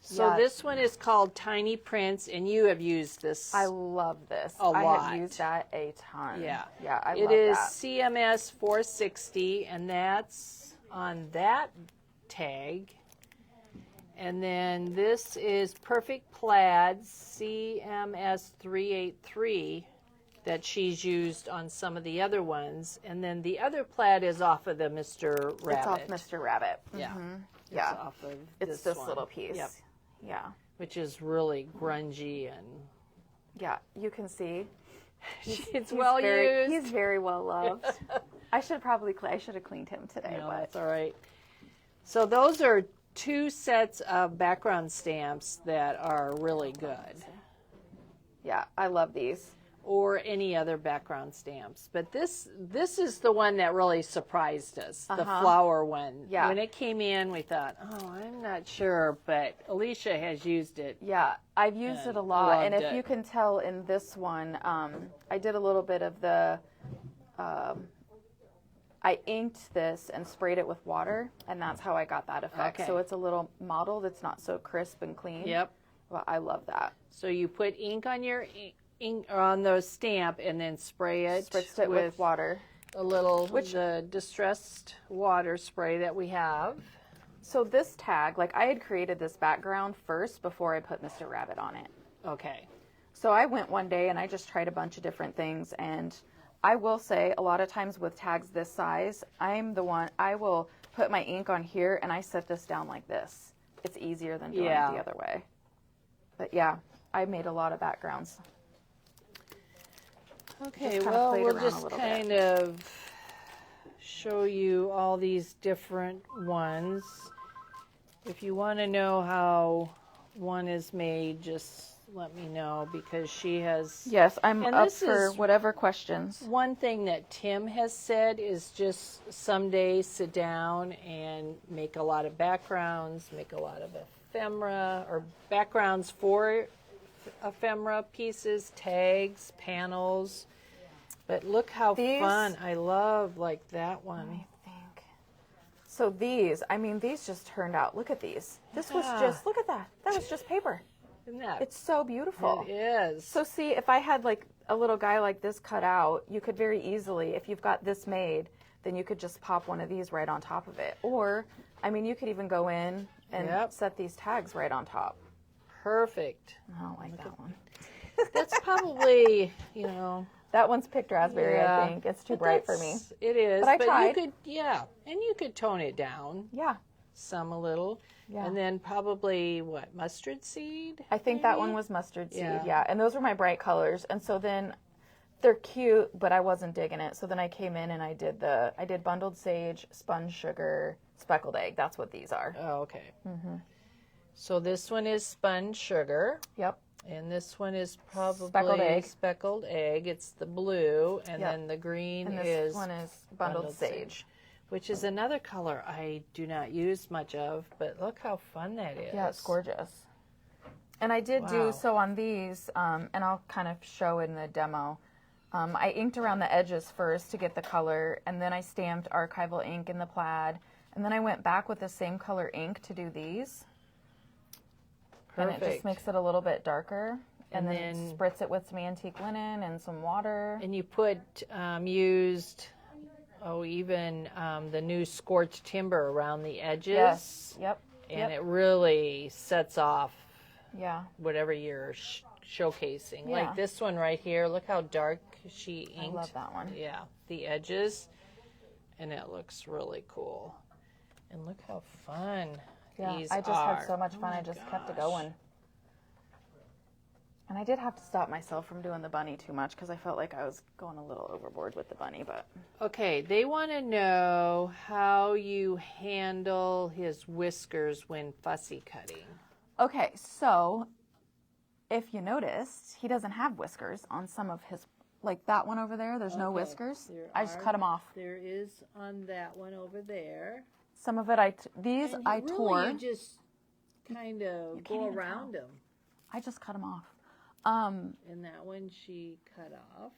So Yeah. this one is called Tiny Prints, and you have used this. I love this. A I lot. have used that a ton. Yeah. Yeah, I It love is that. CMS 460, and that's on that tag. And then this is Perfect Plaid CMS 383 that she's used on some of the other ones. And then the other plaid is off of the Mr. Rabbit. It's off Mr. Rabbit. Yeah. It's Yeah. off of It's this one. little piece. Yep. Yeah. Which is really grungy and Yeah, you can see. it's well used. He's very well loved. I should have cleaned him today, No, but that's all right. So those are two sets of background stamps that are really good, yeah, I love these. or any other background stamps. But this is the one that really surprised us, the flower one. Yeah. When it came in, we thought, oh, I'm not sure, but Elisha has used it. Yeah, I've used And it a lot, and loved if it. you can tell in this one, I did a little bit of the. I inked this and sprayed it with water, and that's how I got that effect. Okay. So it's a little mottled. It's not so crisp and clean. Yep. Well, I love that. So you put ink on your ink on the stamp and then spray it, Spritzed it with water. a little the distressed water spray that we have. So this tag, like I had created this background first before I put Mr. Rabbit on it. Okay. So I went one day and I just tried a bunch of different things, and I will say a lot of times with tags this size, I will put my ink on here and I set this down like this. It's easier than doing it the other way. But yeah, I made a lot of backgrounds. Okay, Just kinda well, played we'll around a just little bit. kind of show you all these different ones. If you want to know how one is made, just let me know because she has. Yes, I'm And up this for is- whatever questions. One thing that Tim has said is just someday sit down and make a lot of backgrounds, make a lot of ephemera or backgrounds for ephemera pieces, tags, panels. But look how These- fun. I love like that one. I think. So these, I mean, these just turned out. Look at these. This was Yeah. just, look at that. That was just paper. Isn't that? It's so beautiful. It is. So see, if I had like a little guy like this cut out, you could very easily, if you've got this made, then you could just pop one of these right on top of it. Or, I mean, you could even go in and Yep. set these tags right on top. Perfect. I don't like that one. That's probably, you know. That one's picked raspberry, Yeah. I think. It's too But bright for me. that's- It is. But I you tried. could, yeah. And you could tone it down Yeah. some a little. Yeah. And then probably, what, mustard seed? I think that maybe? one was mustard seed, Yeah. yeah. And those were my bright colors. And so then they're cute, but I wasn't digging it. So then I came in and I did bundled sage, sponge sugar, speckled egg. That's what these are. Oh, okay. So this one is sponge sugar. Yep. And this one is probably Speckled egg. It's the blue, and Yep. then the green And this is one is bundled sage. which is another color I do not use much of. But look how fun that is. Yeah, it's gorgeous. And I did Wow. do so on these, and I'll kind of show in the demo. I inked around the edges first to get the color, and then I stamped archival ink in the plaid, and then I went back with the same color ink to do these. And it just Perfect. makes it a little bit darker. And, And then then- spritz it with some antique linen and some water. And you put used, even the new scorched timber around the edges. Yes. Yep. And it really sets off Yeah. whatever you're showcasing. Yeah. Like this one right here, look how dark she inked. I love that one. Yeah, the edges. And it looks really cool. And look how fun Yeah. these I just are. had so much fun. Oh I my just kept it gosh. going. And I did have to stop myself from doing the bunny too much because I felt like I was going a little overboard with the bunny, but Okay, they want to know how you handle his whiskers when fussy cutting. okay, so if you noticed, he doesn't have whiskers on some of his, like that one over there, there's no Okay, whiskers. there I just are- cut them off. There is on that one over there. Some of it, these And I really, tore. You just kind of can't go even around tell. them. I just cut them off. And that one she cut off.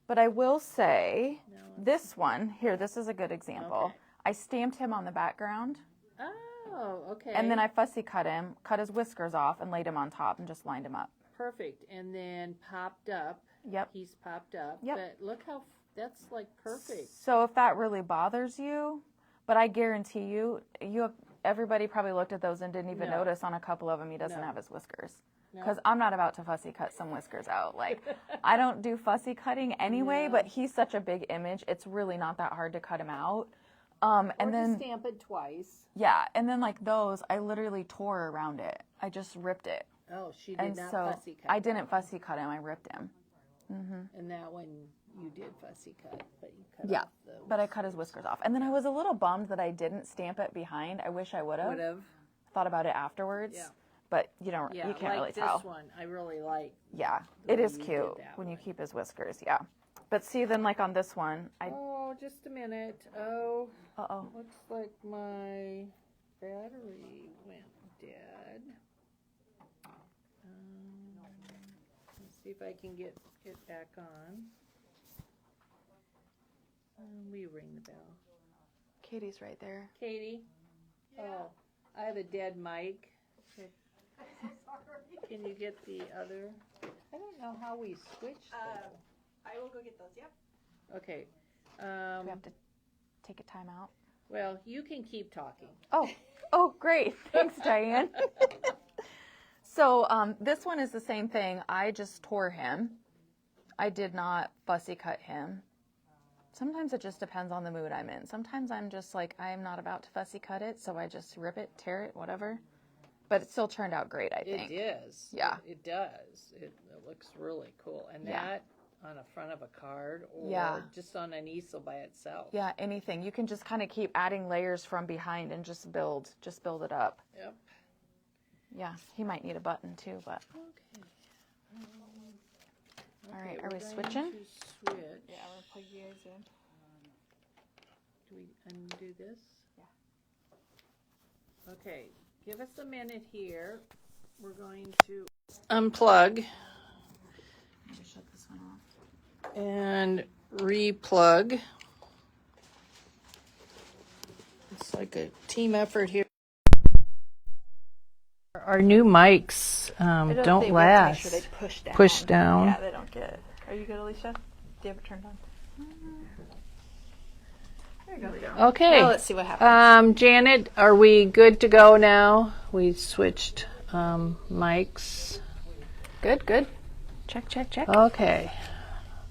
But I will say, No. this one, here, this is a good example. Okay. I stamped him on the background, Oh, okay. and then I fussy cut him, cut his whiskers off, and laid him on top and just lined him up. Perfect. And then popped up. Yep. He's popped up. Yep. But look how that's like perfect. So if that really bothers you, but I guarantee you, everybody probably looked at those and didn't even No. notice on a couple of them he doesn't No. have his whiskers. No. Because I'm not about to fussy cut some whiskers out. Like, I don't do fussy cutting anyway, No. but he's such a big image, it's really not that hard to cut him out. And Or then, to stamp it twice. yeah, and then like those, I literally tore around it. I just ripped it. Oh, she did And not so fussy cut. I didn't fussy cut him, I ripped him. And that one you did fussy cut, but you cut Yeah, off the but I cut his whiskers off. And then I was a little bummed that I didn't stamp it behind. I wish I would have. would've. Thought about it afterwards. Yeah. But you don't. Yeah, you can't like really this tell. one. I really like. Yeah, the it way is you did cute that when you one. keep his whiskers. Yeah. But see, then like on this one, I. Oh, just a minute. Oh, Oh. looks like my battery went dead. Let's see if I can get it back on. Will you ring the bell? Katie's right there. Katie? Oh, I have a dead mic. Can you get the other? I don't know how we switched them. I will go get those. Yep. Okay. We have to take a time out. Well, you can keep talking. Oh, great. Thanks, Diane. So this one is the same thing. I just tore him. I did not fussy cut him. Sometimes it just depends on the mood I'm in. Sometimes I'm just like, I am not about to fussy cut it, so I just rip it, tear it, whatever. But it still turned out great, I think. It is. Yeah. It does. It looks really cool. And Yeah. that on the front of a card or Yeah. just on an easel by itself. Yeah, anything. You can just kind of keep adding layers from behind and just build it up. Yep. Yeah, he might need a button too, but Okay. All right, are we switching? Switch. Yeah, I'm gonna plug you guys in. Do we undo this? Yeah. Okay, give us a minute here. We're going to unplug Shut this one off. and replug. It's like a team effort here. Our new mics don't last. Make sure they push down. Push down. Yeah, they don't get. Are you good, Elisha? Do you have it turned on? There you go. Okay. Now let's see what happens. Janet, are we good to go now? We switched mics. Good, good. Check, check, check. Okay.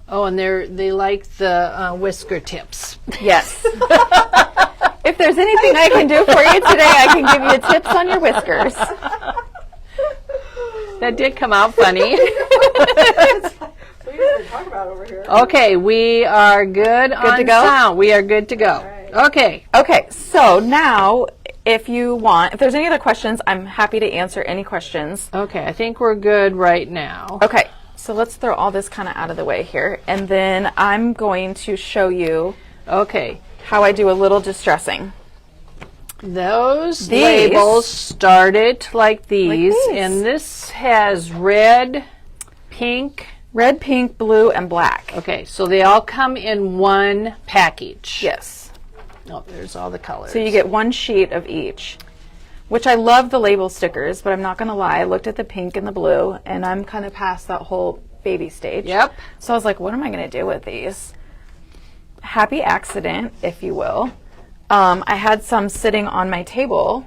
Oh, and they like the whisker tips. Yes. If there's anything I can do for you today, I can give you tips on your whiskers. That did come out funny. Over Okay, we are good on to go? sound. We are good to go. right. Okay. Okay, so now if there's any other questions, I'm happy to answer any questions. Okay, I think we're good right now. Okay, so let's throw all this kind of out of the way here, and then I'm going to show you Okay. how I do a little distressing. Those These- labels started like these, these. and this has red, pink. Red, pink, blue, and black. Okay, so they all come in one package. Yes. Oh, there's all the colors. So you get one sheet of each, which I love the label stickers, but I'm not going to lie. I looked at the pink and the blue, and I'm kind of past that whole baby stage. Yep. So I was like, what am I going to do with these? Happy accident, if you will. I had some sitting on my table,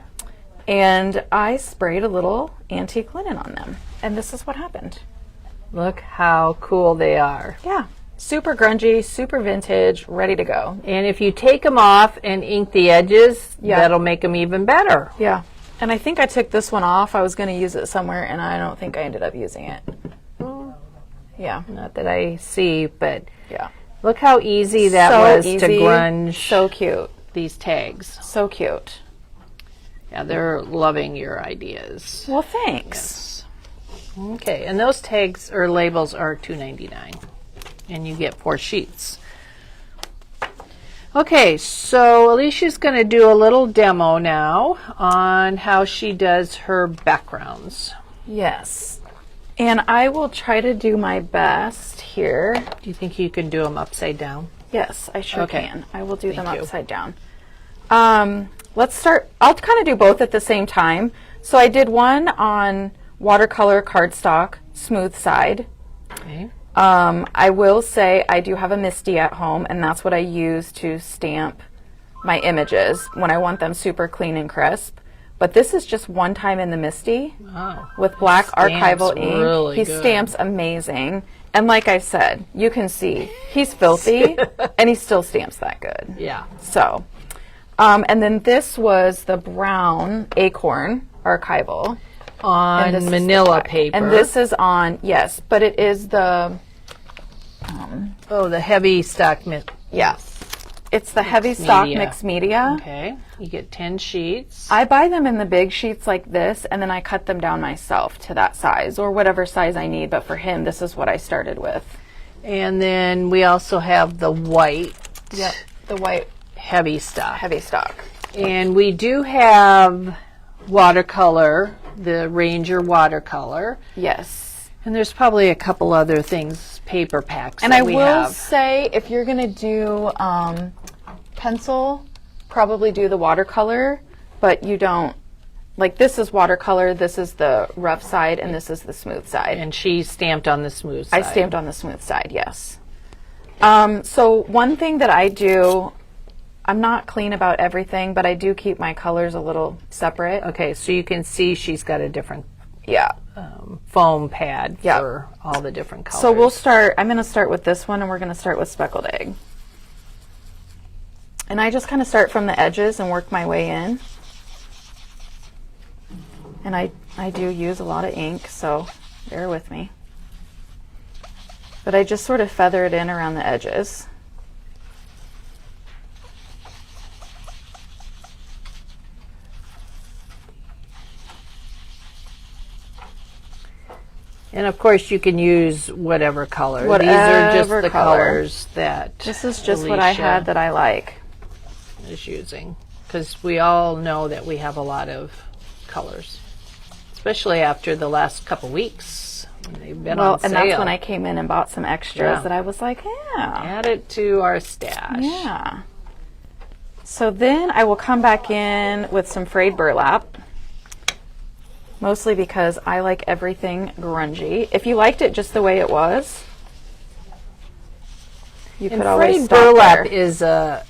and I sprayed a little antique linen on them, and this is what happened. Look how cool they are. Yeah. Super grungy, super vintage, ready to go. And if you take them off and ink the edges, Yeah. that'll make them even better. Yeah. And I think I took this one off. I was going to use it somewhere, and I don't think I ended up using it. Yeah. Not that I see, but Yeah. look how easy that So was easy, to grunge So cute. these tags. So cute. Yeah, they're loving your ideas. Well, thanks. Okay, and those tags or labels are $2.99, and you get 4 sheets. Okay, so Alicia's going to do a little demo now on how she does her backgrounds. Yes. And I will try to do my best here. Do you think you can do them upside down? Yes, I sure Okay. can. I will do them Thank you. upside down. Let's start. I'll kind of do both at the same time. So I did one on watercolor cardstock, smooth side. Okay. I will say I do have a Misty at home, and that's what I use to stamp my images when I want them super clean and crisp. But this is just one time in the Misty Wow. with black Stamps archival ink. really He good. stamps amazing. And like I said, you can see he's filthy, and he still stamps that good. Yeah. So, and then this was the brown acorn archival. On And this is the manila black. paper. And this is on, yes, but it is the, oh, the heavy stock yeah, it's the heavy stock media. mixed media. Okay. You get 10 sheets. I buy them in the big sheets like this, and then I cut them down myself to that size or whatever size I need. But for him, this is what I started with. And then we also have the white Yep, the white heavy stock. heavy stock. And we do have watercolor, the Ranger watercolor. Yes. And there's probably a couple other things, paper packs And that I we will have. say, if you're going to do pencil, probably do the watercolor, but you don't, like this is watercolor, this is the rough side, and this is the smooth side. And she stamped on the smooth side. I stamped on the smooth side, yes. So one thing that I do, I'm not clean about everything, but I do keep my colors a little separate. Okay, so you can see she's got a different Yeah. foam pad Yeah. for all the different colors. So we'll start, I'm going to start with this one, and we're going to start with speckled egg. And I just kind of start from the edges and work my way in. And I do use a lot of ink, so bear with me. But I just sort of feather it in around the edges. And of course, you can use whatever color. These Whatever are just the color. colors that This is just what I had that I like. is using, because we all know that we have a lot of colors, especially after the last couple weeks when they've been on sale. And that's when I came in and bought some extras Yeah. that I was like, yeah. Add it to our stash. Yeah. So then I will come back in with some frayed burlap, mostly because I like everything grungy. If you liked it just the way it was, you could always frayed stop burlap there. is a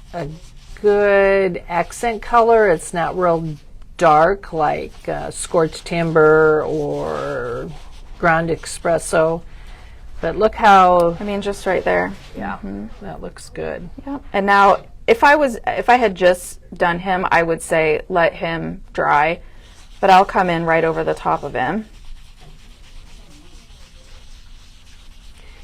good accent color. It's not real dark like scorched timber or ground espresso, but look how, I mean, just right there. yeah, that looks good. Yeah. And now, if I had just done him, I would say let him dry, but I'll come in right over the top of him.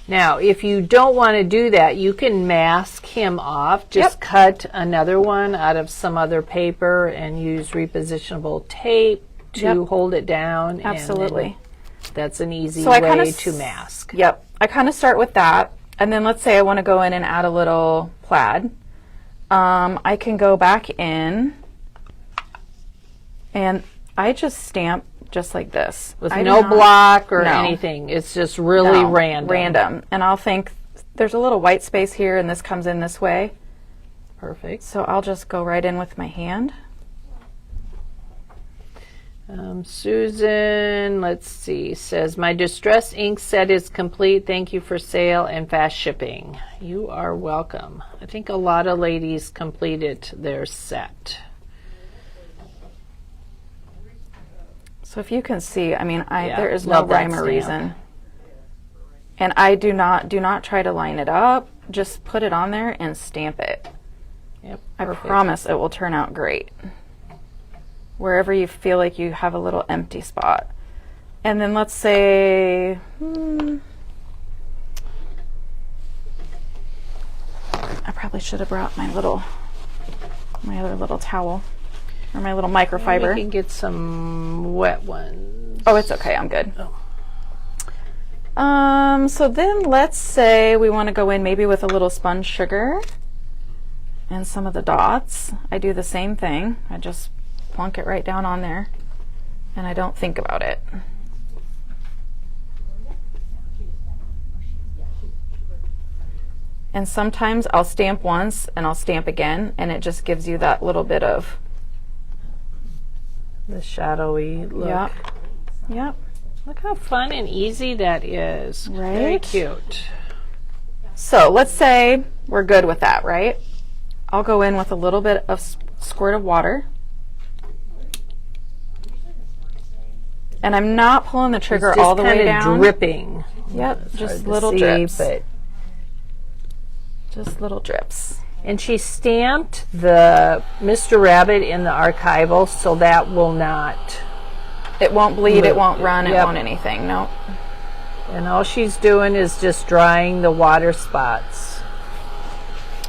Now, if you don't want to do that, you can mask him off. Just cut another one out of some other paper and use repositionable tape to hold it down. Absolutely. And that's an easy So I way kinda to mask. Yep. I kind of start with that. And then let's say I want to go in and add a little plaid. I can go back in and I just stamp just like this. With I do no not- block or no. anything. It's just really No, random. And I'll think there's a little white space here and this comes in this way. Perfect. So I'll just go right in with my hand. Susan, let's see, says, my distress ink set is complete. Thank you for sale and fast shipping. You are welcome. I think a lot of ladies completed their set. So if you can see, I mean, Yeah, there is no love that rhyme or stamp. reason. And I do not try to line it up. Just put it on there and stamp it. Yep, I perfect. promise it will turn out great. Wherever you feel like you have a little empty spot. And then let's say, I probably should have brought my other little towel or my little microfiber. We can get some wet ones. Oh, it's okay. I'm good. Oh. So then let's say we want to go in maybe with a little sponge sugar and some of the dots. I do the same thing. I just plunk it right down on there and I don't think about it. And sometimes I'll stamp once and I'll stamp again and it just gives you that little bit of The shadowy look. Yep. Yep. Look how fun and easy that is. Very Right? cute. So let's say we're good with that, right? I'll go in with a little bit of squirt of water. And I'm not pulling the trigger It's all the way kinda down. dripping. Yep, It's just hard to little see, drips. but- Just little drips. And she stamped the Mr. Rabbit in the archival, so that will not. It won't bleed, it Move. won't run, it Yep. won't anything. No. And all she's doing is just drying the water spots.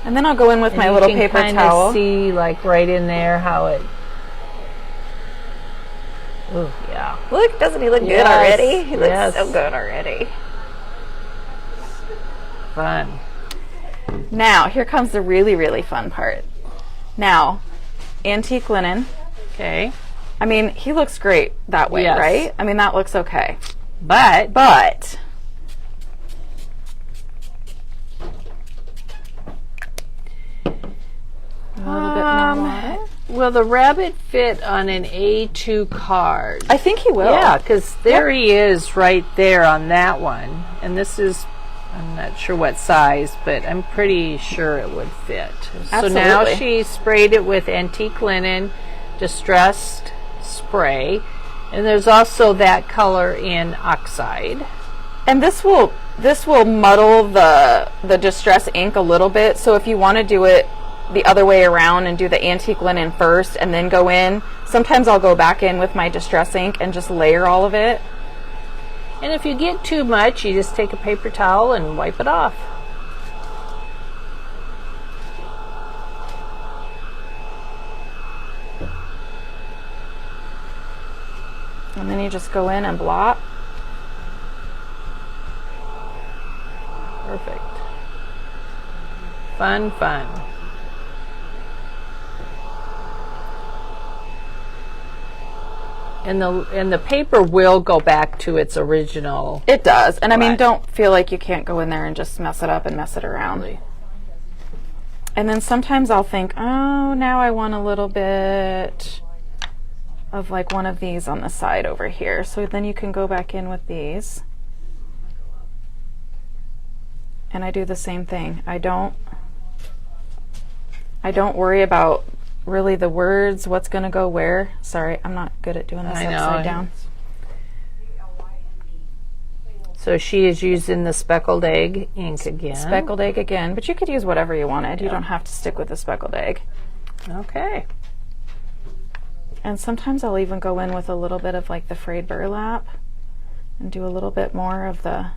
And then I'll go in with my And little you paper can towel. see, like right in there, how it. Oh yeah. Look, doesn't he look good Yes, already? He looks yes. so good already. Fun. Now, here comes the really, really fun part. Now, antique linen. Okay. I mean, he looks great that way, Yes. right? I mean, that looks okay. But But a little bit more water. will the rabbit fit on an A2 card? I think he will. Yeah, because there he is right there on that one. And this is, I'm not sure what size, but I'm pretty sure it would fit. So now Absolutely. she sprayed it with antique linen, distressed spray. And there's also that color in oxide. And this will muddle the distress ink a little bit. So if you want to do it the other way around and do the antique linen first and then go in, sometimes I'll go back in with my distress ink and just layer all of it. And if you get too much, you just take a paper towel and wipe it off. And then you just go in and blot. Perfect. Fun, fun. And the paper will go back to its original. It does. And I mean, Black. don't feel like you can't go in there and just mess it up and mess it around. And then sometimes I'll think, oh, now I want a little bit of like one of these on the side over here. So then you can go back in with these. And I do the same thing. I don't worry about really the words, what's going to go where. Sorry, I'm not good at doing this upside down. So she is using the speckled egg ink again. Speckled egg again, but you could use whatever you wanted. You don't have to stick with the speckled egg. Okay. And sometimes I'll even go in with a little bit of like the frayed burlap and do a little bit more of the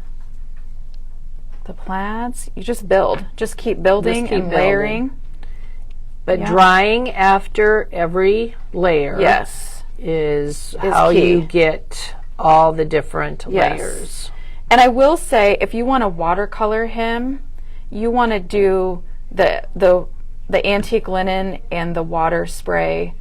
plaids. You just build. Just keep building and layering. But drying after every layer is how key. you get all the different layers. And I will say, if you want to watercolor him, you want to do the antique linen and the water spray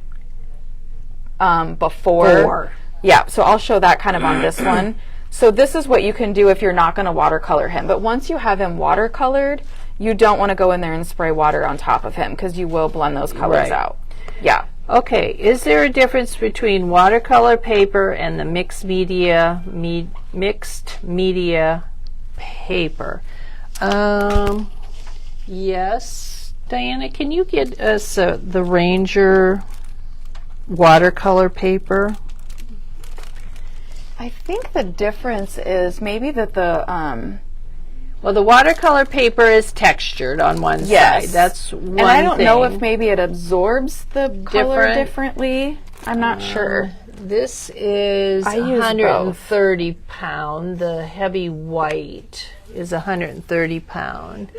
before. Yeah, so I'll show that kind of on this one. So this is what you can do if you're not going to watercolor him. But once you have him watercolored, you don't want to go in there and spray water on top of him because you will blend those colors out. Yeah. Okay, is there a difference between watercolor paper and the mixed media paper? Yes. Diana, can you get us the Ranger watercolor paper? I think the difference is maybe that Well, the watercolor paper is textured on one side. That's one thing. And I don't know if maybe it absorbs the color differently. I'm not sure. This is I use 130 pound. The heavy white is 130 pound.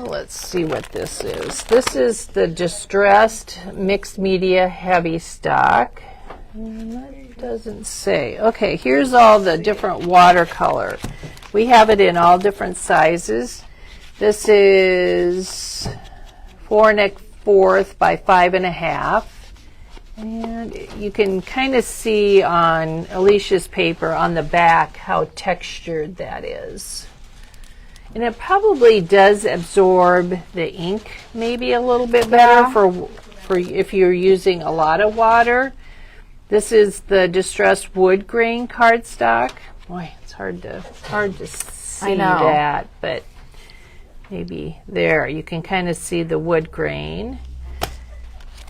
Let's see what this is. This is the Distressed Mixed Media Heavy Stock. That doesn't say. Okay, here's all the different watercolor. We have it in all different sizes. This is 4 1/4 by 5 1/2. And you can kind of see on Elisha's paper on the back how textured that is. And it probably does absorb the ink maybe a little bit better for if you're using a lot of water. This is the Distressed Wood Grain cardstock. Boy, it's hard to see that, but maybe there you can kind of see the wood grain.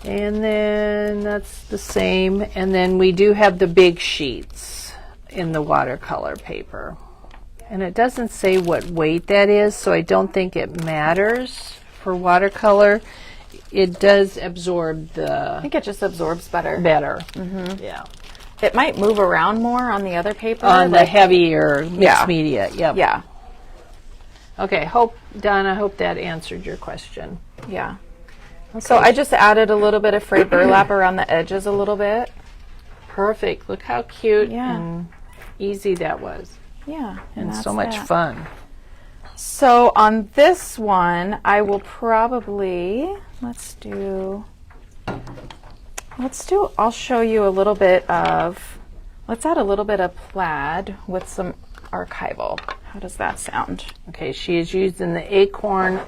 And then that's the same. And then we do have the big sheets in the watercolor paper. And it doesn't say what weight that is, so I don't think it matters for watercolor. It does absorb I think it just absorbs better. Mm-hmm. Yeah. It might move around more on the other paper. On the heavier mixed media. Yep. Yeah. Okay, Donna, I hope that answered your question. Yeah. Okay. So I just added a little bit of frayed burlap around the edges a little bit. Perfect. Look how cute and easy that was. Yeah. And so much fun. So on this one, I will probably, I'll show you a little bit of, let's add a little bit of plaid with some archival. How does that sound? Okay, she is using the Acorn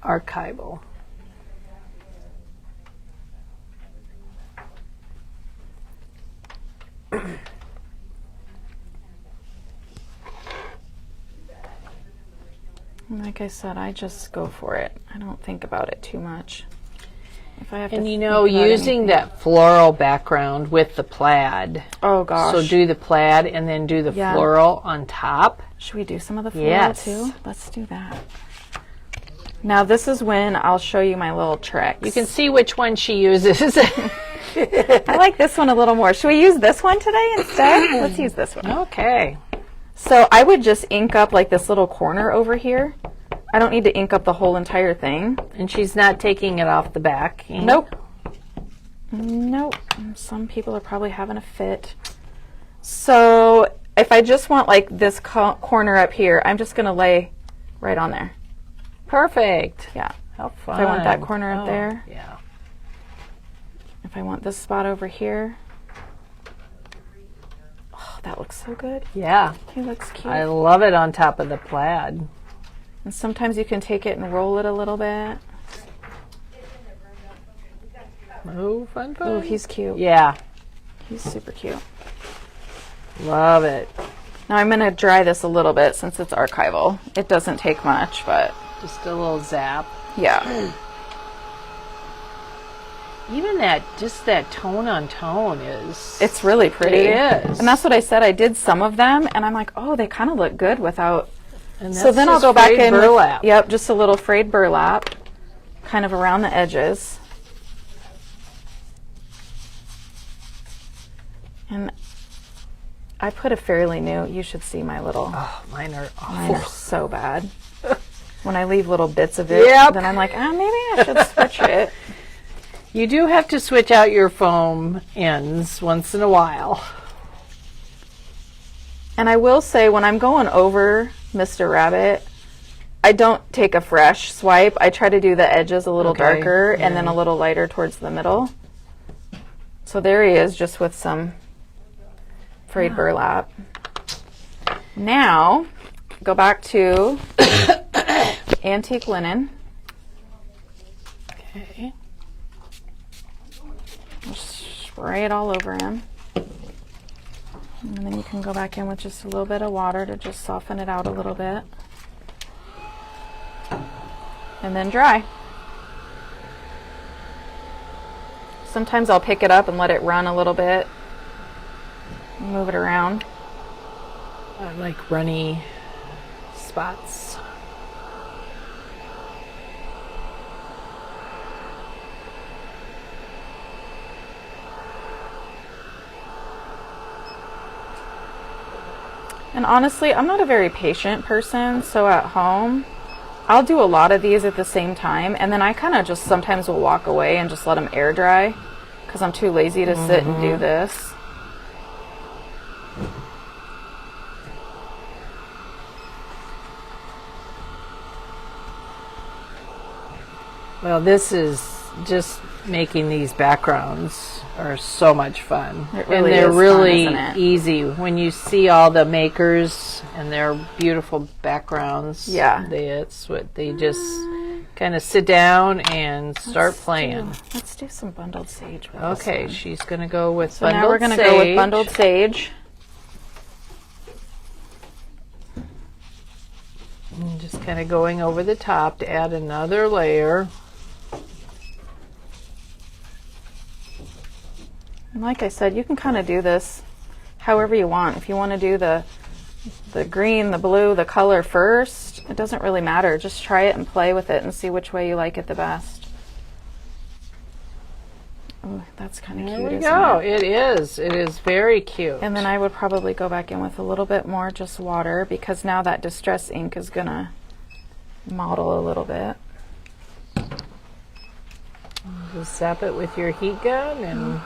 archival. Like I said, I just go for it. I don't think about it too much. If I have and using that floral background with the plaid. Oh gosh. So do the plaid and then do the floral on top. Should we do some of the floral too? Let's do that. Now this is when I'll show you my little tricks. You can see which one she uses. I like this one a little more. Should we use this one today instead? Let's use this one. Okay. So I would just ink up like this little corner over here. I don't need to ink up the whole entire thing. And she's not taking it off the back. Nope. Nope. Some people are probably having a fit. So if I just want like this corner up here, I'm just going to lay right on there. Perfect. Yeah. How fun. If I want that corner up Oh, there. Yeah. If I want this spot over here. Oh, that looks so good. Yeah. He looks cute. I love it on top of the plaid. And sometimes you can take it and roll it a little bit. Oh, fun, fun. Oh, he's cute. Yeah. He's super cute. Love it. Now I'm going to dry this a little bit since it's archival. It doesn't take much, but Just a little zap. yeah. Even just that tone on tone is. It's really pretty. It is. And that's what I said. I did some of them, and I'm like, oh, they kind of look good without. And So then I'll just go back frayed in burlap. with, yep, just a little frayed burlap, kind of around the edges. And I put a fairly new, you should see my little, Oh, mine are mine awful. are so bad. When I leave little bits of it, Yep. then I'm like, maybe I should switch it. You do have to switch out your foam ends once in a while. And I will say, when I'm going over Mr. Rabbit, I don't take a fresh swipe. I try to do the edges a little Okay, darker and then yeah. a little lighter towards the middle. So there he is, just with some frayed burlap. Now, go back to antique linen. Okay. Spray it all over him. And then you can go back in with just a little bit of water to just soften it out a little bit. And then dry. Sometimes I'll pick it up and let it run a little bit. Move it around. I like runny spots. And honestly, I'm not a very patient person, so at home, I'll do a lot of these at the same time, and then I kind of just sometimes will walk away and just let them air dry, because I'm too lazy to sit and do this. Well, this is just making these backgrounds are so much fun. It really and they're is fun, really isn't it? easy when you see all the makers and their beautiful backgrounds. Yeah. It's what they just kind of sit down and start playing. Let's do some bundled sage with this Okay, one. she's going to go with So bundled now we're going to sage. go with bundled sage. And just kind of going over the top to add another layer. And like I said, you can kind of do this however you want. If you want to do the green, the blue, the color first, it doesn't really matter. Just try it and play with it and see which way you like it the best. Oh, that's kind of There cute, we isn't go. it? It is. It is very cute. And then I would probably go back in with a little bit more just water, because now that distress ink is going to model a little bit. Just zap it with your heat gun and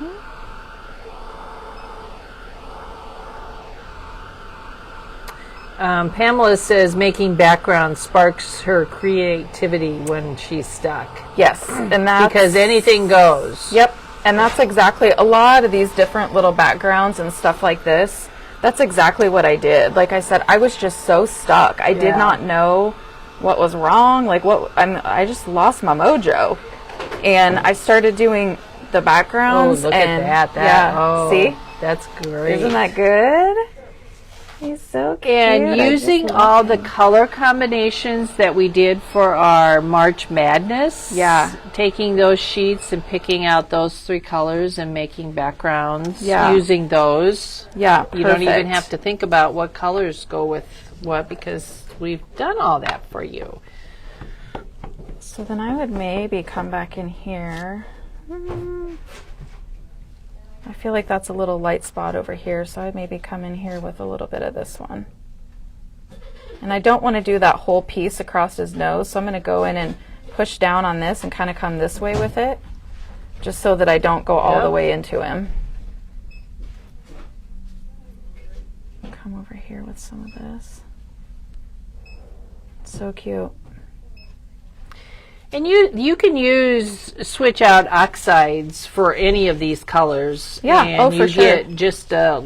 Pamela says making background sparks her creativity when she's stuck. Yes, and that's Because anything goes. Yep, and that's exactly, a lot of these different little backgrounds and stuff like this, that's exactly what I did. Like I said, I was just so stuck. I did Yeah. not know what was wrong. Like I just lost my mojo. And I started doing the Oh, backgrounds. look and at that. Yeah, Oh, see? That's great. Isn't that good? He's so cute. And I just using love all him. the color combinations that we did for our March Madness. Yeah. Taking those sheets and picking out those 3 colors and making backgrounds. Yeah. Using those. Yeah, You don't even perfect. have to think about what colors go with what, because we've done all that for you. So then I would maybe come back in here. I feel like that's a little light spot over here, so I'd maybe come in here with a little bit of this one. And I don't want to do that whole piece across his nose, so I'm going to go in and push down on this and kind of come this way with it, just so that I don't go all the Yep. way into him. Come over with some of this. So cute. And you can switch out oxides for any of these colors. Yeah, and for you sure. get just a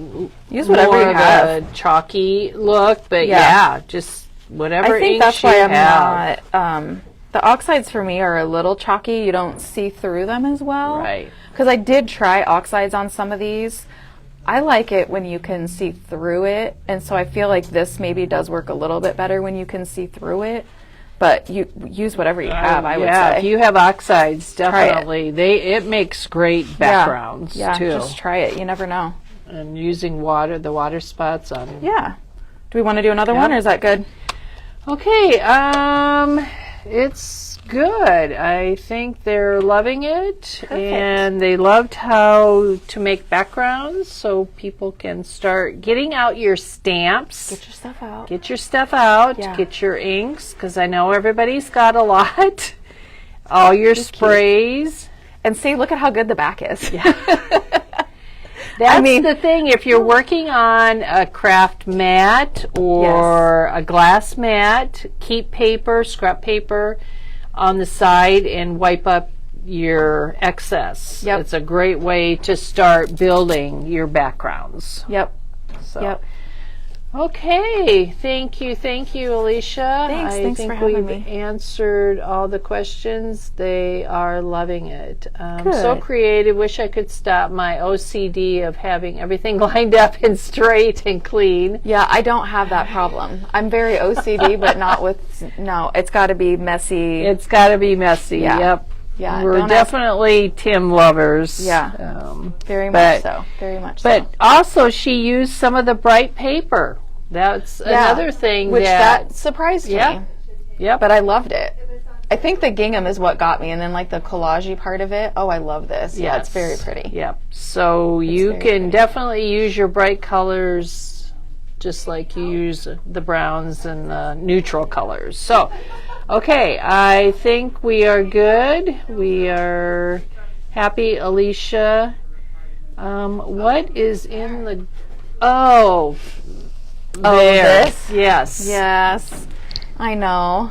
Use whatever more you of have. a chalky look, but Yeah. just whatever I think inks that's why you I'm have. not. The oxides for me are a little chalky. You don't see through them as well. Right. Because I did try oxides on some of these. I like it when you can see through it, and so I feel like this maybe does work a little bit better when you can see through it. But you use whatever you have, I would Yeah, say. if you have oxides, Try it. definitely. It makes great backgrounds yeah, too. just try it. You never know. And using the water spots on. Yeah. Do we want to do another one, or is that good? Okay, it's good. I think they're loving it, and they loved how to make backgrounds, so people can start getting out your stamps. Get your stuff out. Get your stuff out. Yeah. Get your inks, because I know everybody's got a lot. All your sprays. And see, look at how good the back is. That's the thing. If you're working on a craft mat or a glass mat, keep scrap paper on the side and wipe up your excess. Yep. It's a great way to start building your backgrounds. Yep. So. Yep. Okay, thank you, Elisha. Thanks I for think having we've me. answered all the questions. They are loving it. So Good. creative. Wish I could stop my OCD of having everything lined up and straight and clean. Yeah, I don't have that problem. I'm very OCD, but not with, no, it's got to be messy. It's got to be messy. Yeah. Yep. Yeah, We're don't definitely Tim lovers. Yeah. Very but- much so. Very much But so. also, she used some of the bright paper. That's another thing Which that surprised Yeah. me. Yep. But I loved it. I think the gingham is what got me, and then like the collage part of it. Oh, I love this. Yeah, it's very pretty. Yep. So you very can pretty. definitely use your bright colors just like you use the browns and the neutral colors. So, okay, I think we are good. We are happy, Elisha. What is in the... Oh, there. this? Yes. Yes, I know.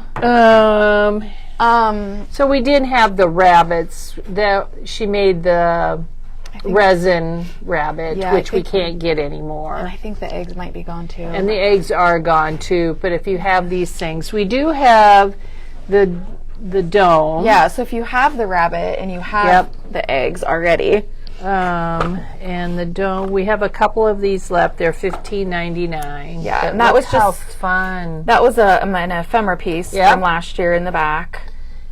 So we did have the rabbits. She made the resin rabbit, Yeah, I which we think- can't get anymore. And I think the eggs might be gone too. And the eggs are gone too. But if you have these things, we do have the dome. yeah, so if you have the rabbit and you have the eggs already, And the dome. We have a couple of these left. They're $15.99. Yeah, But and that look was how just- fun. that was an ephemera piece Yep. from last year in the back.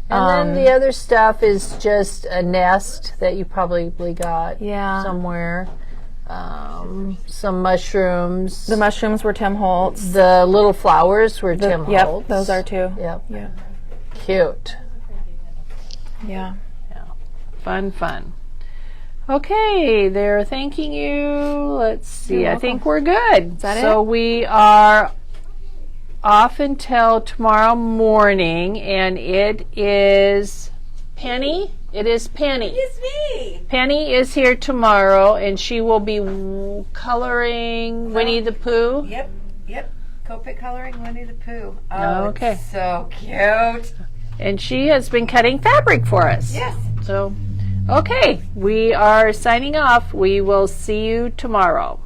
And then the other stuff is just a nest that you probably got Yeah. somewhere. Some mushrooms. The mushrooms were Tim Holtz. The little flowers were Tim Holtz. Yep, those are too. Yep. Yeah. Cute. Yeah. Fun. Okay, they're thanking you. Let's see. You're I think we're good. Is that so it? we are off until tomorrow morning, and it is Penny. It is Penny. It's me. Penny is here tomorrow, and she will be coloring Winnie the Pooh. Yep. Copic coloring Winnie the Pooh. Okay. It's so cute. And she has been cutting fabric for us. Yes. So, okay, we are signing off. We will see you tomorrow.